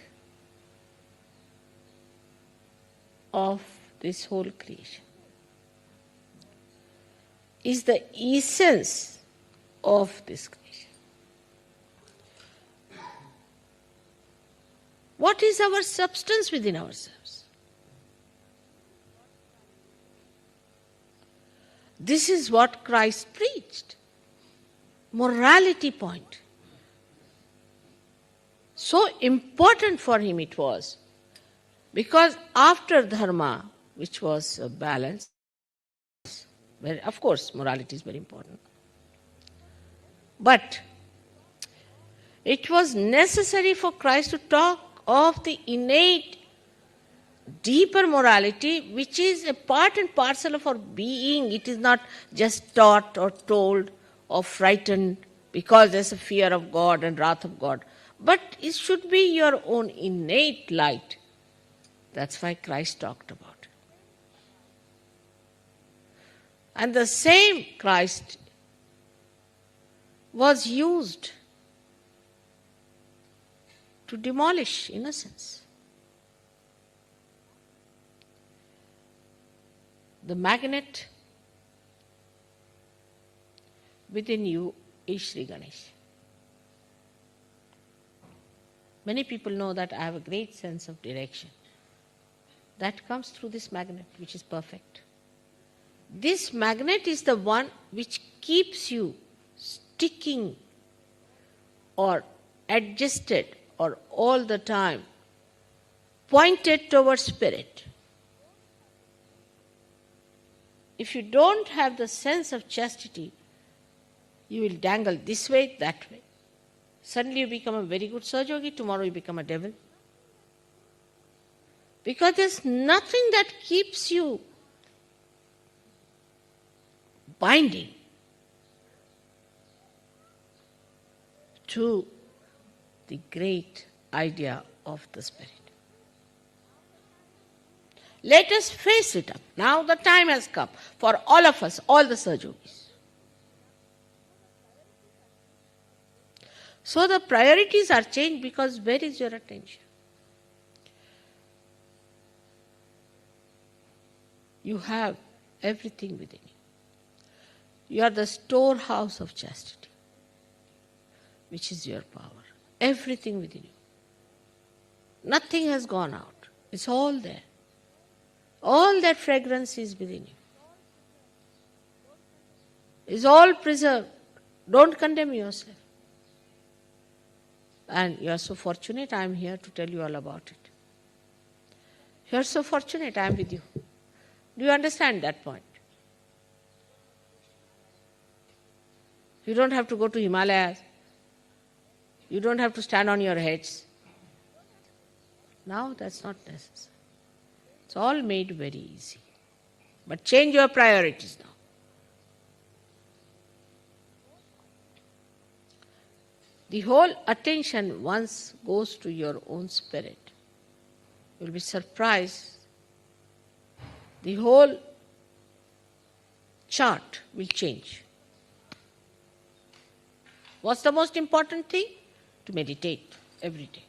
of this whole creation, is the essence of this creation. What is our substance within ourselves? This is what Christ preached. Morality point. So important for him it was, because after dharma, which was a balance, where of course morality is very important, but it was necessary for Christ to talk of the innate, deeper morality, which is a part and parcel of our being. It is not just taught or told or frightened because there's a fear of God and wrath of God. But it should be your own innate light. That's why Christ talked about it. And the same Christ was used to demolish innocence. The magnet within you is Shri Ganesha. Many people know that I have a great sense of direction. That comes through this magnet, which is perfect. This magnet is the one which keeps you sticking or adjusted or all the time pointed towards spirit. If you don't have the sense of chastity, you will dangle this way, that way. Suddenly you become a very good Sahajogi, tomorrow you become a devil. Because there's nothing that keeps you binding to the great idea of the Spirit. Let us face it up. Now the time has come for all of us, all the Sahajogis. So the priorities are changed because where is your attention? You have everything within you. You are the storehouse of chastity, which is your power. Everything within you. Nothing has gone out. It's all there. All that fragrance is within you. It's all preserved. Don't condemn yourself. And you are so fortunate I am here to tell you all about it. You are so fortunate I am with you. Do you understand that point? You don't have to go to Himalayas. You don't have to stand on your heads. Now that's not necessary. It's all made very easy. But change your priorities now. The whole attention once goes to your own spirit. You'll be surprised. The whole chart will change. What's the most important thing? To meditate every day.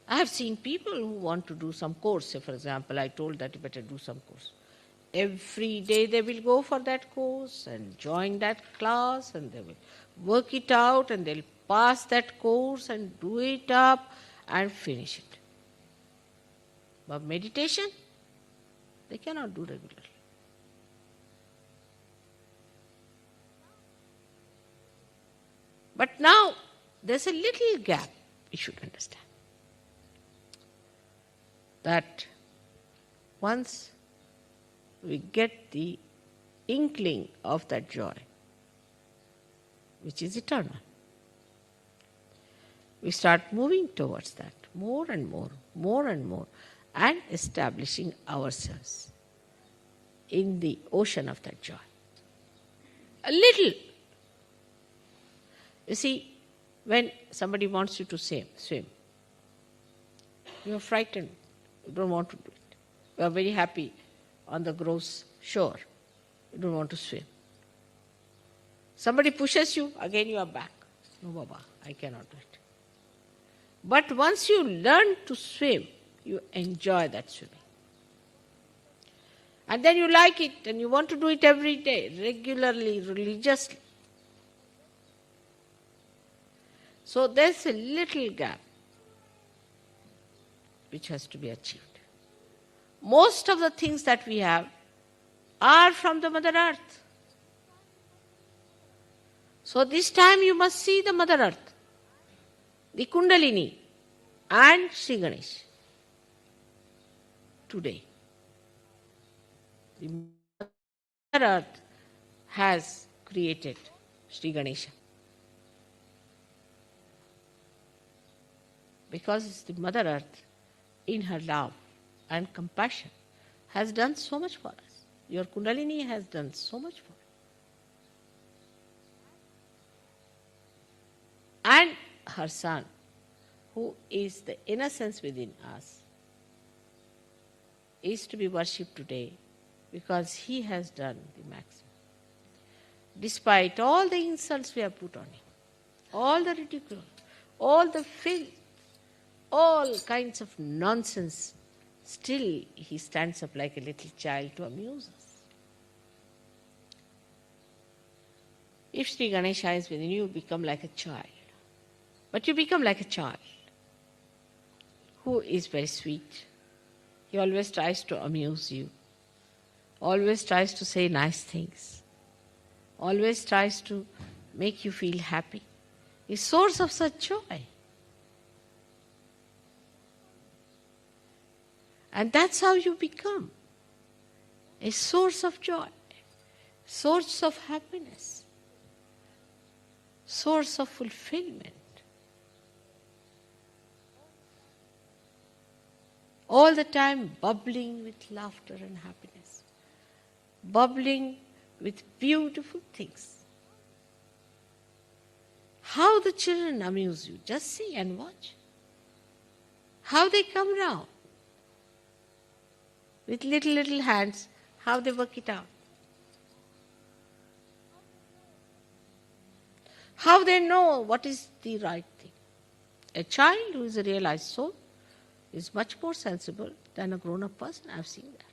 I have seen people who want to do some course. Say, for example, I told that you better do some course. Every day they will go for that course and join that class and they will work it out and they'll pass that course and do it up and finish it. But meditation, they cannot do regularly. But now there's a little gap we should understand. That once we get the inkling of that joy, which is eternal, we start moving towards that more and more, and establishing ourselves in the ocean of that joy. A little. You see, when somebody wants you to swim, you are frightened. You don't want to do it. You are very happy on the gross shore. You don't want to swim. Somebody pushes you, again you are back. No, Baba, I cannot do it. But once you learn to swim, you enjoy that swimming. And then you like it and you want to do it every day, regularly, religiously. So there's a little gap which has to be achieved. Most of the things that we have are from the Mother Earth. So this time you must see the Mother Earth, the Kundalini and Shri Ganesha. Today, the Mother Earth has created Shri Ganesha. Because the Mother Earth, in her love and compassion, has done so much for us. Your Kundalini has done so much for us. And her son, who is the innocence within us, is to be worshipped today because he has done the maximum. Despite all the insults we have put on him, all the ridicule, all the filth, all kinds of nonsense, still he stands up like a little child to amuse us. If Shri Ganesha is within you, become like a child. But you become like a child who is very sweet. He always tries to amuse you, always tries to say nice things, always tries to make you feel happy. A source of such joy. And that's how you become a source of joy, source of happiness, source of fulfillment. All the time bubbling with laughter and happiness, bubbling with beautiful things. How the children amuse you, just see and watch. How they come round with little hands, how they work it out. How they know what is the right thing. A child who is a realized soul is much more sensible than a grown-up person. I've seen that.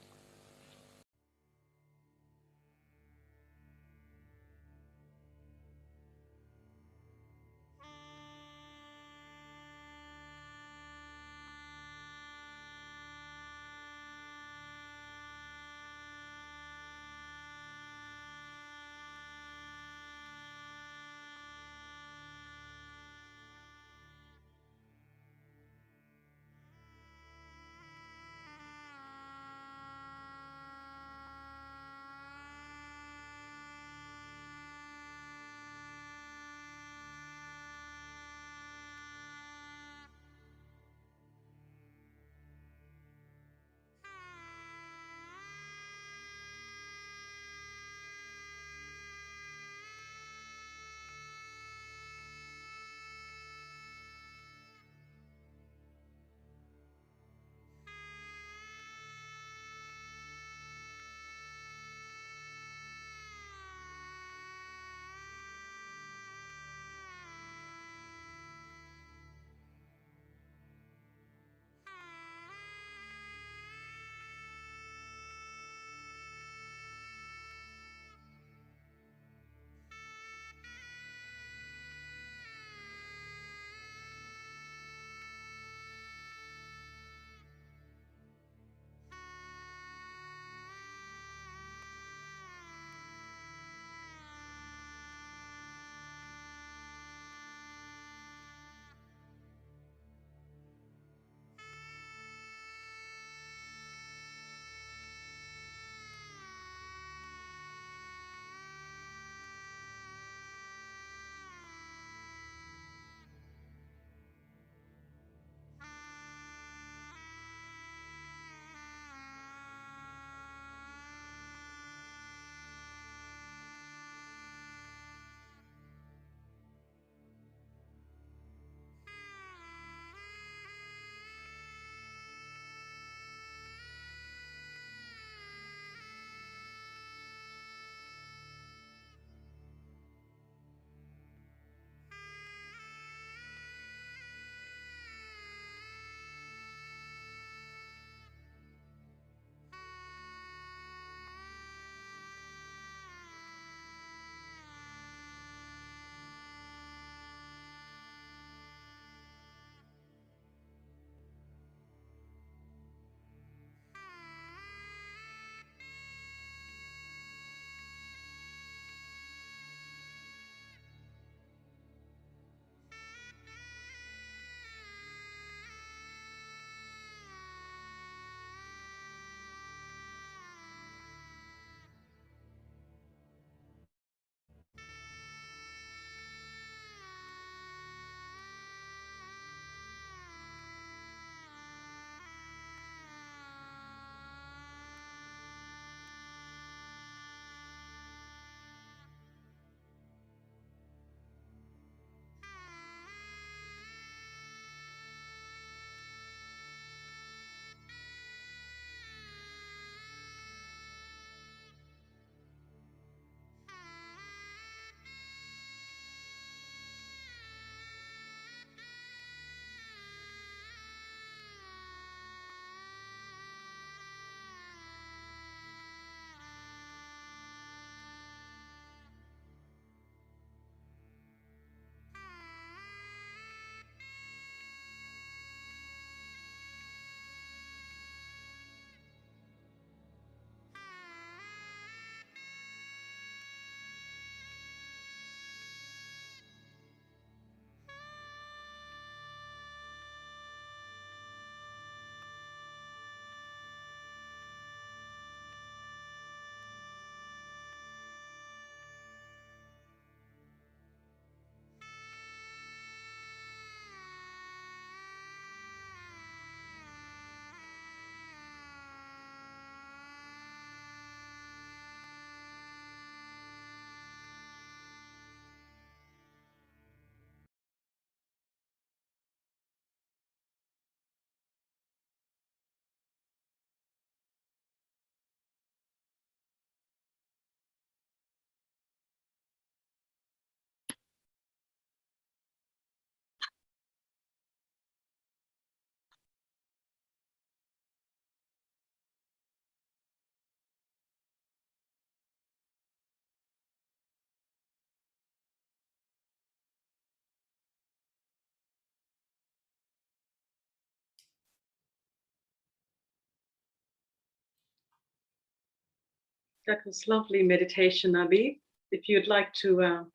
That was lovely meditation, Abhi. If you'd like to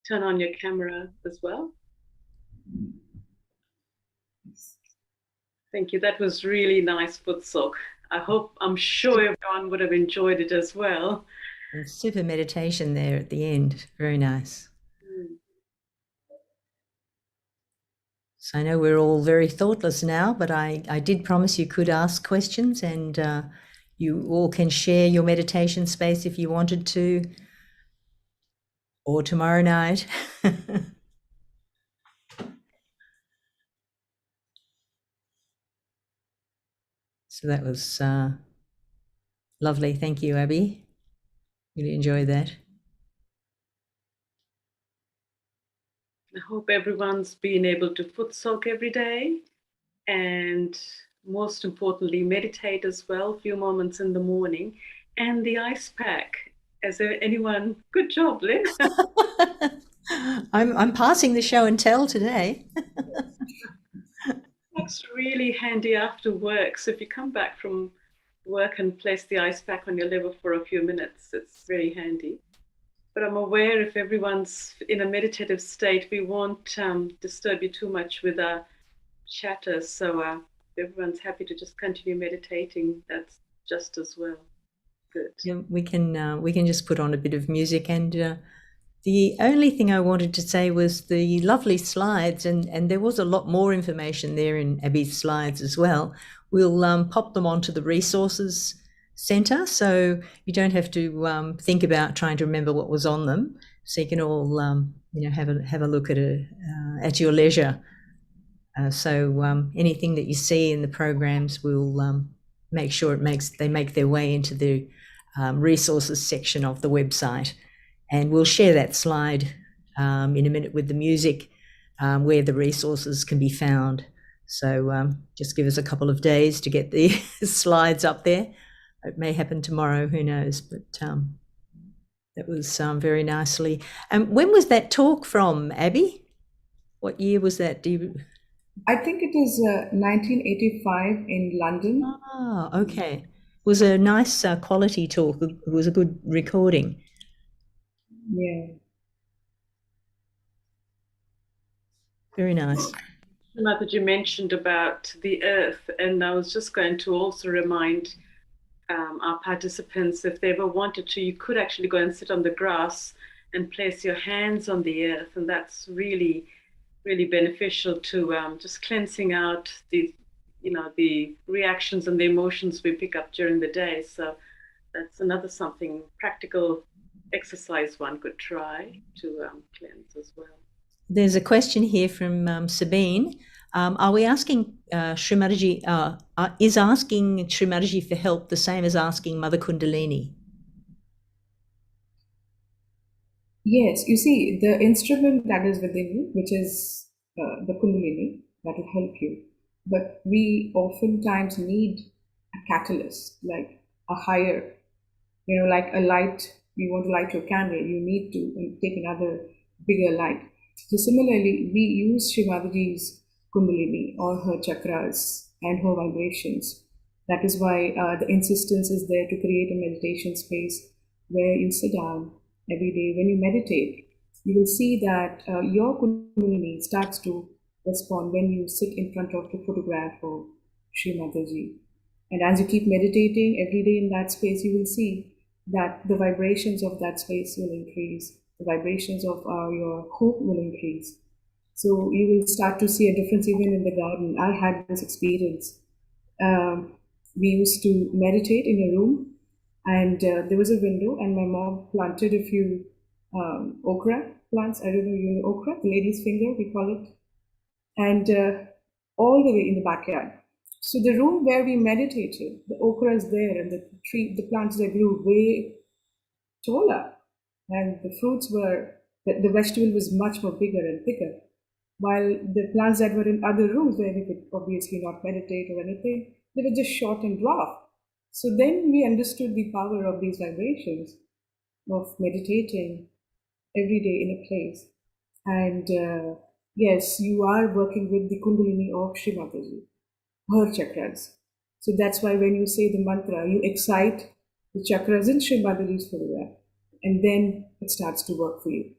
turn on your camera as well. Thank you. That was really nice footsoak. I'm sure everyone would have enjoyed it as well. And super meditation there at the end. Very nice. So I know we're all very thoughtless now, but I did promise you could ask questions, and you all can share your meditation space if you wanted to, or tomorrow night. So that was lovely. Thank you, Abby. Really enjoyed that. I hope everyone's been able to footsoak every day, and most importantly, meditate as well, a few moments in the morning. And the ice pack. Is there anyone? Good job, Lynn. I'm passing the show and tell today. That's really handy after work. So if you come back from work and place the ice pack on your liver for a few minutes, it's very handy. But I'm aware if everyone's in a meditative state, we won't disturb you too much with our chatter. So if everyone's happy to just continue meditating, that's just as well. Good. Yeah, we can just put on a bit of music, and the only thing I wanted to say was the lovely slides, and there was a lot more information there in Abby's slides as well. We'll pop them onto the resources centre, so you don't have to think about trying to remember what was on them. So you can all have a look at your leisure. So anything that you see in the programs, we'll make sure they make their way into the resources section of the website. And we'll share that slide in a minute with the music where the resources can be found. So just give us a couple of days to get the slides up there. It may happen tomorrow, who knows, but that was very nicely. When was that talk from, Abby? What year was that? I think it is 1985 in London. Ah, okay. It was a nice quality talk. It was a good recording. Yeah. Very nice. Shri Mataji mentioned about the earth, and I was just going to also remind our participants, if they ever wanted to, you could actually go and sit on the grass and place your hands on the earth, and that's really, really beneficial to just cleansing out the reactions and the emotions we pick up during the day. So that's another something practical exercise one could try to cleanse as well. There's a question here from Sabine. Are we asking Shri Mataji, is asking Shri Mataji for help the same as asking Mother Kundalini? Yes, you see, the instrument that is within you, which is the Kundalini, that will help you. But we oftentimes need a catalyst, like a higher, like a light. You want to light your candle, you need to take another bigger light. So similarly, we use Shri Mataji's Kundalini or her chakras and her vibrations. That is why the insistence is there to create a meditation space where you sit down every day. When you meditate, you will see that your Kundalini starts to respond when you sit in front of the photograph of Shri Mataji. And as you keep meditating every day in that space, you will see that the vibrations of that space will increase. The vibrations of your hope will increase. So you will start to see a difference even in the garden. I had this experience. We used to meditate in a room, and there was a window, and my mom planted a few okra plants. I don't know, you know okra, the lady's finger, we call it, and all the way in the backyard. So the room where we meditated, the okra is there, and the plants that grew way taller, and the fruits were, the vegetable was much more bigger and thicker. While the plants that were in other rooms where we could obviously not meditate or anything, they were just short and dwarf. So then we understood the power of these vibrations, of meditating every day in a place. And yes, you are working with the Kundalini of Shri Mataji, her chakras. So that's why when you say the mantra, you excite the chakra is in Shri Mataji's photograph, and then it starts to work for you.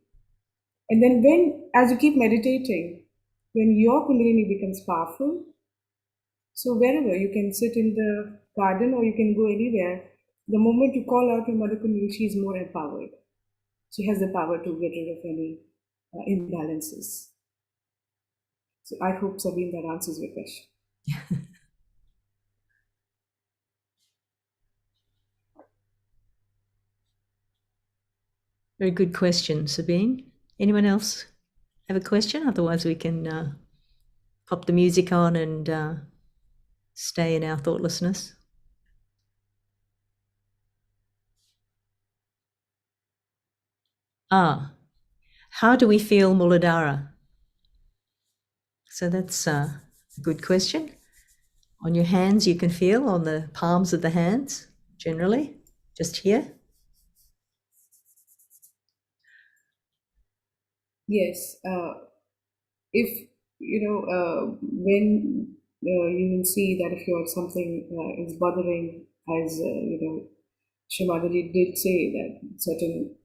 And then as you keep meditating, when your Kundalini becomes powerful, so wherever you can sit in the garden or you can go anywhere, the moment you call out your Mother Kundalini, she is more empowered. She has the power to get rid of any imbalances. So I hope, Sabine, that answers your question. Very good question, Sabine. Anyone else have a question? Otherwise, we can pop the music on and stay in our thoughtlessness. How do we feel Mooladhara? So that's a good question. On your hands, you can feel on the palms of the hands, generally, just here. Yes. If, when you will see that if you have something is bothering, as, Shri Mataji did say that certain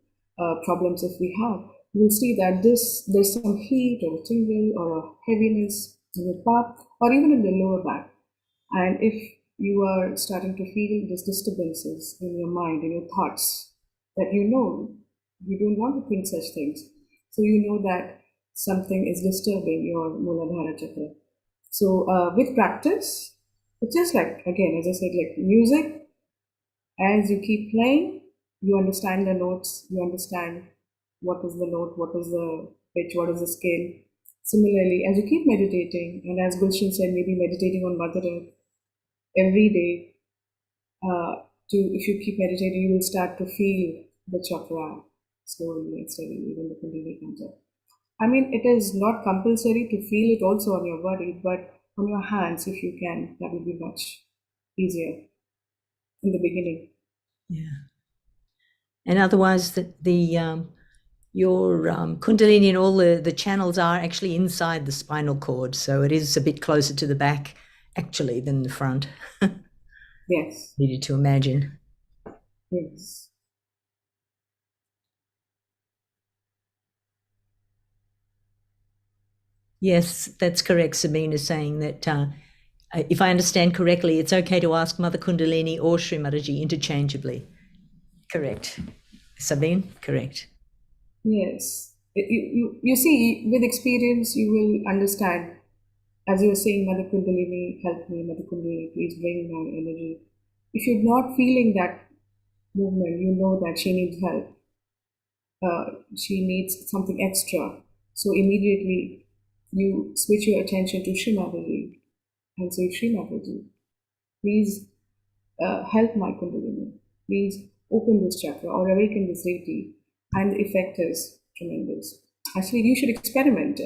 problems if we have, you will see that there's some heat or a tingle or a heaviness in your back or even in the lower back. And if you are starting to feel these disturbances in your mind, in your thoughts, that you don't want to think such things. So you know that something is disturbing your Mooladhara chakra. So with practice, it's just like, again, as I said, like music, as you keep playing, you understand the notes, you understand what is the note, what is the pitch, what is the scale. Similarly, as you keep meditating, and as Gulshan said, maybe meditating on Mother Earth every day, if you keep meditating, you will start to feel the chakra slowly and steadily when the Kundalini comes up. I mean, it is not compulsory to feel it also on your body, but on your hands, if you can, that will be much easier in the beginning. Yeah. And otherwise, your Kundalini and all the channels are actually inside the spinal cord, so it is a bit closer to the back, actually, than the front. Yes. Needed to imagine. Yes. Yes, that's correct. Sabine is saying that if I understand correctly, it's okay to ask Mother Kundalini or Shri Mataji interchangeably. Correct. Sabine, correct. Yes. You see, with experience, you will understand. As you were saying, Mother Kundalini, help me, Mother Kundalini, please bring my energy. If you're not feeling that movement, you know that she needs help. She needs something extra. So immediately you switch your attention to Shri Mataji and say, Shri Mataji, please help my Kundalini. Please open this chakra or awaken this deity. And the effect is tremendous. Actually, you should experiment.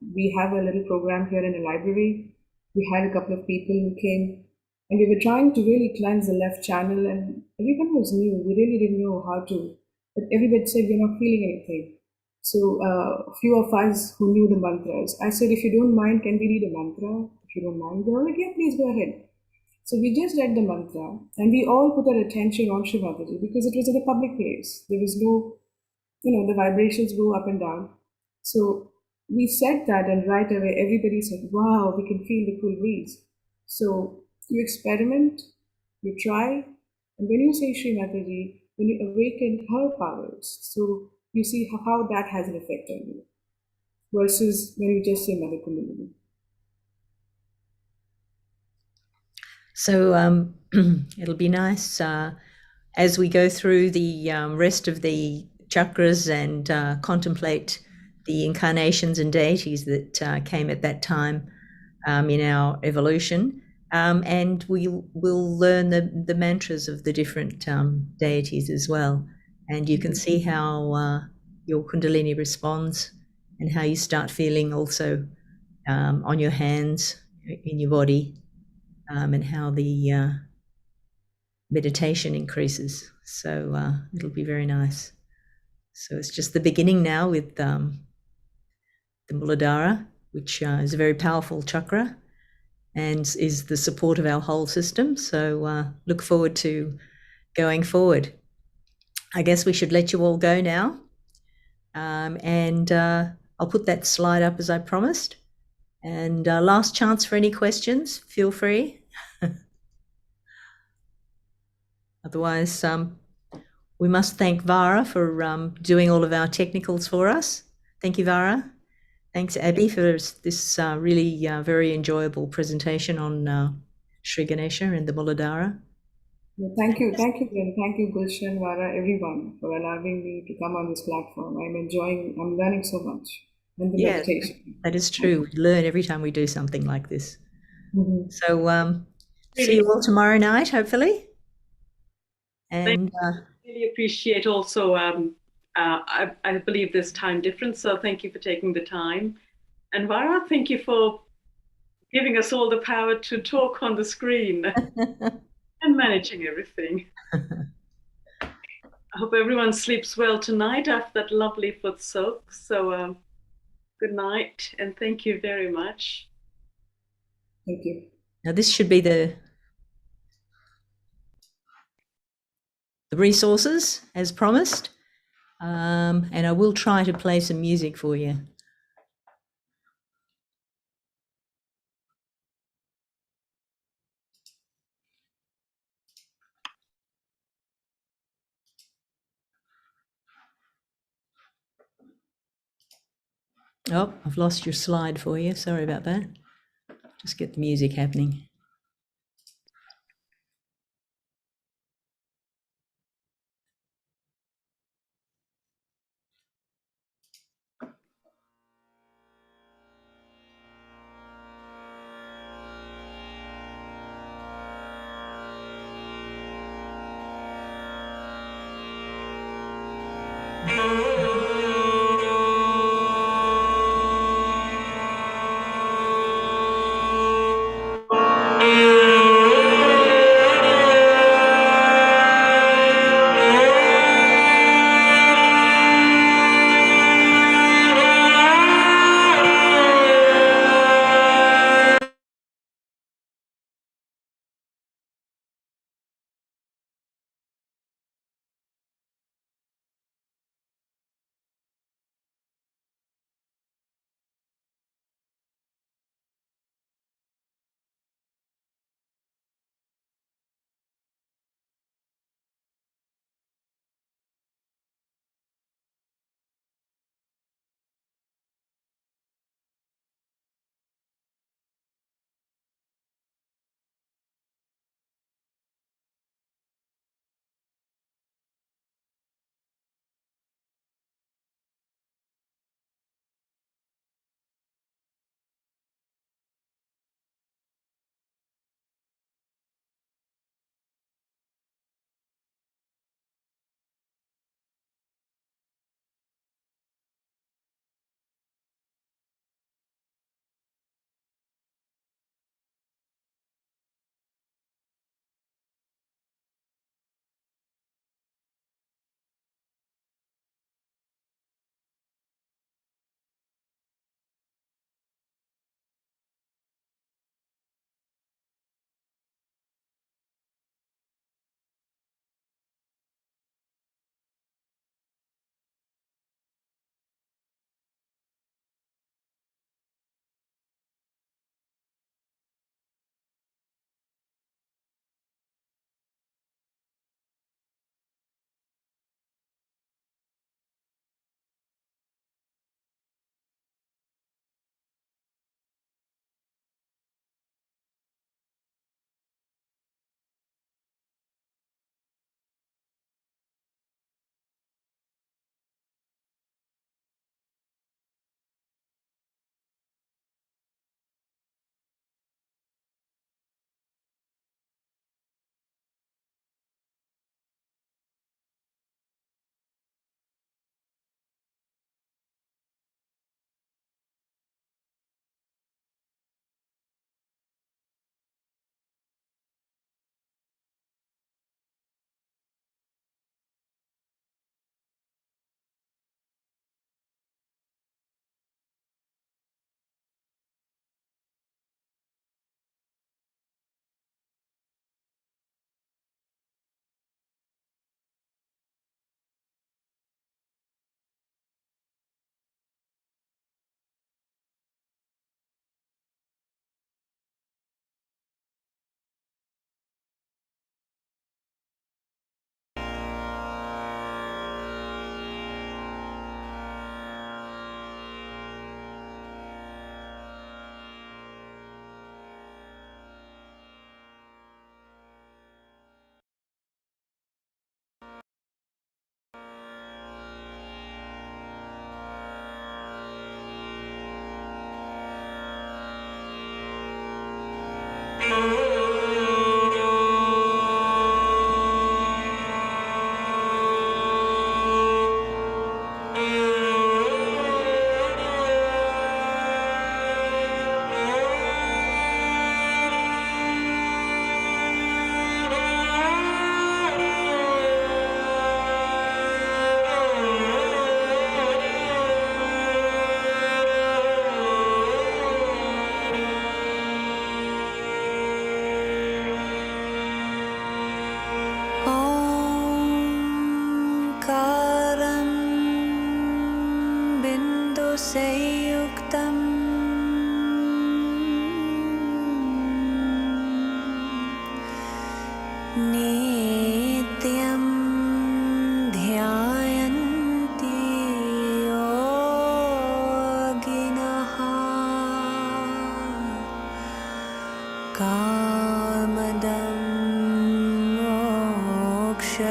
We have a little program here in the library. We had a couple of people who came and we were trying to really cleanse the left channel, and everyone was new. We really didn't know how to. But everybody said, we're not feeling anything. So a few of us who knew the mantras, I said, if you don't mind, can we read a mantra? If you don't mind, they were like, yeah, please go ahead. So we just read the mantra and we all put our attention on Shri Mataji because it was in a public place. There was no, the vibrations go up and down. So we said that, and right away everybody said, wow, we can feel the cool breeze. So you experiment, you try, and when you say Shri Mataji, when you awaken her powers, so you see how that has an effect on you versus when you just say Mother Kundalini. So it'll be nice as we go through the rest of the chakras and contemplate the incarnations and deities that came at that time in our evolution. And we'll learn the mantras of the different deities as well. And you can see how your Kundalini responds and how you start feeling also on your hands, in your body, and how the meditation increases. So it'll be very nice. So it's just the beginning now with the Mooladhara, which is a very powerful chakra and is the support of our whole system. So look forward to going forward. I guess we should let you all go now. And I'll put that slide up as I promised. And last chance for any questions, feel free. Otherwise, we must thank Vara for doing all of our technicals for us. Thank you, Vara. Thanks, Abby, for this really very enjoyable presentation on Shri Ganesha and the Mooladhara. Thank you, Jen. Thank you, Gulshan, Vara, everyone, for allowing me to come on this platform. I'm learning so much. And the Yes, meditation. that is true. We learn every time we do something like this. Mm-hmm. So see you all tomorrow night, hopefully. And really appreciate also, I believe this time difference, so thank you for taking the time. And Vara, thank you for giving us all the power to talk on the screen and managing everything. I hope everyone sleeps well tonight after that lovely foot soak. So good night and thank you very much. Thank you. now this should be the resources as promised. And I will try to play some music for you. Oh, I've lost your slide for you. Sorry about that. Just get the music happening.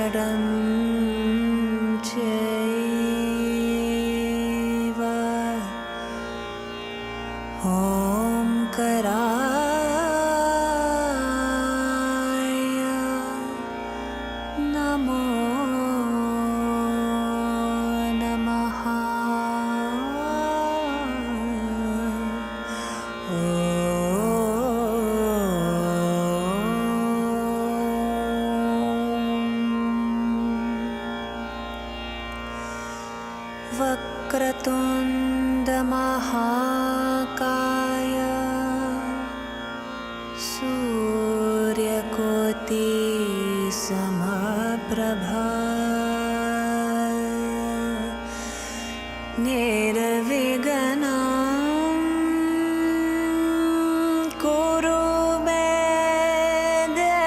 जडं चैव ओंकाराय नमो नमः। वक्रतुण्डमहाकाय सूर्यकोटि समप्रभा निर्विघ्नं कुरु मे देव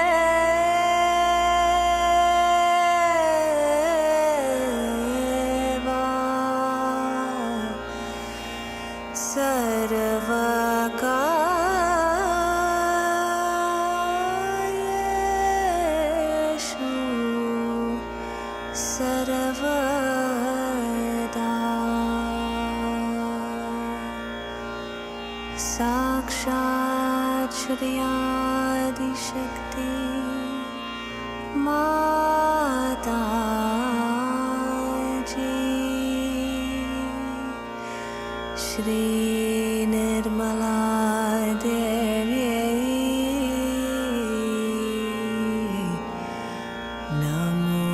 सर्वकार्येषु सर्वदा। साक्षात् श्री आदिशक्ति माताजी श्री निर्मला देव्यै नमो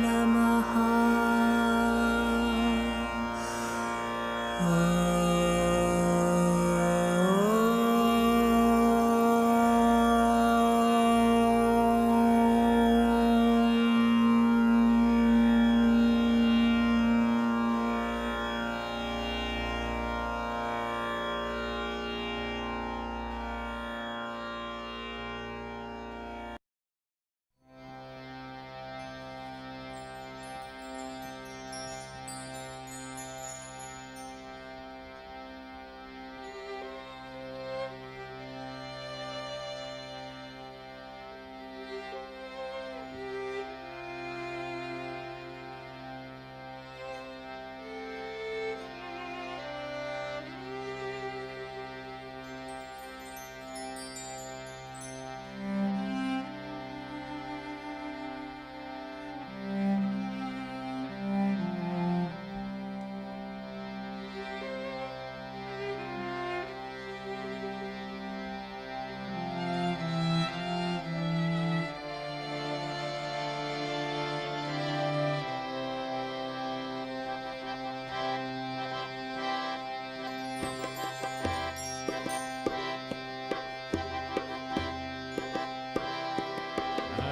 नमः।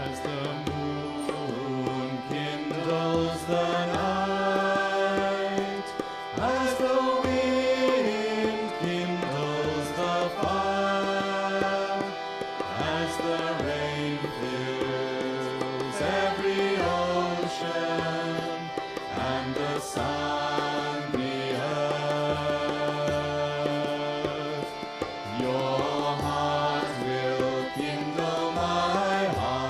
As the moon kindles the night, as the wind kindles the fire, as the rain fills every ocean, and the sun the earth, your heart will kindle my heart.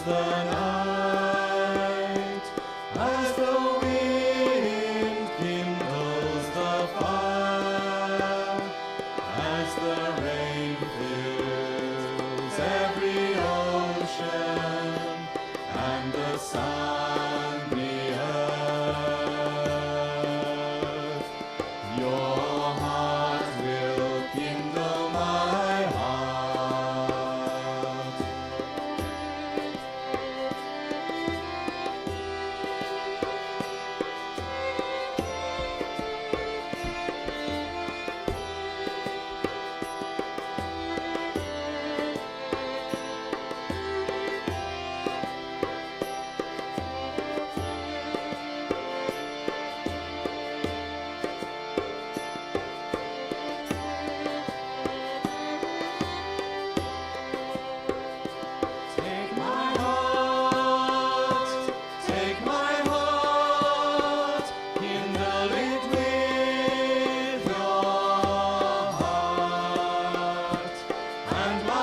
the night.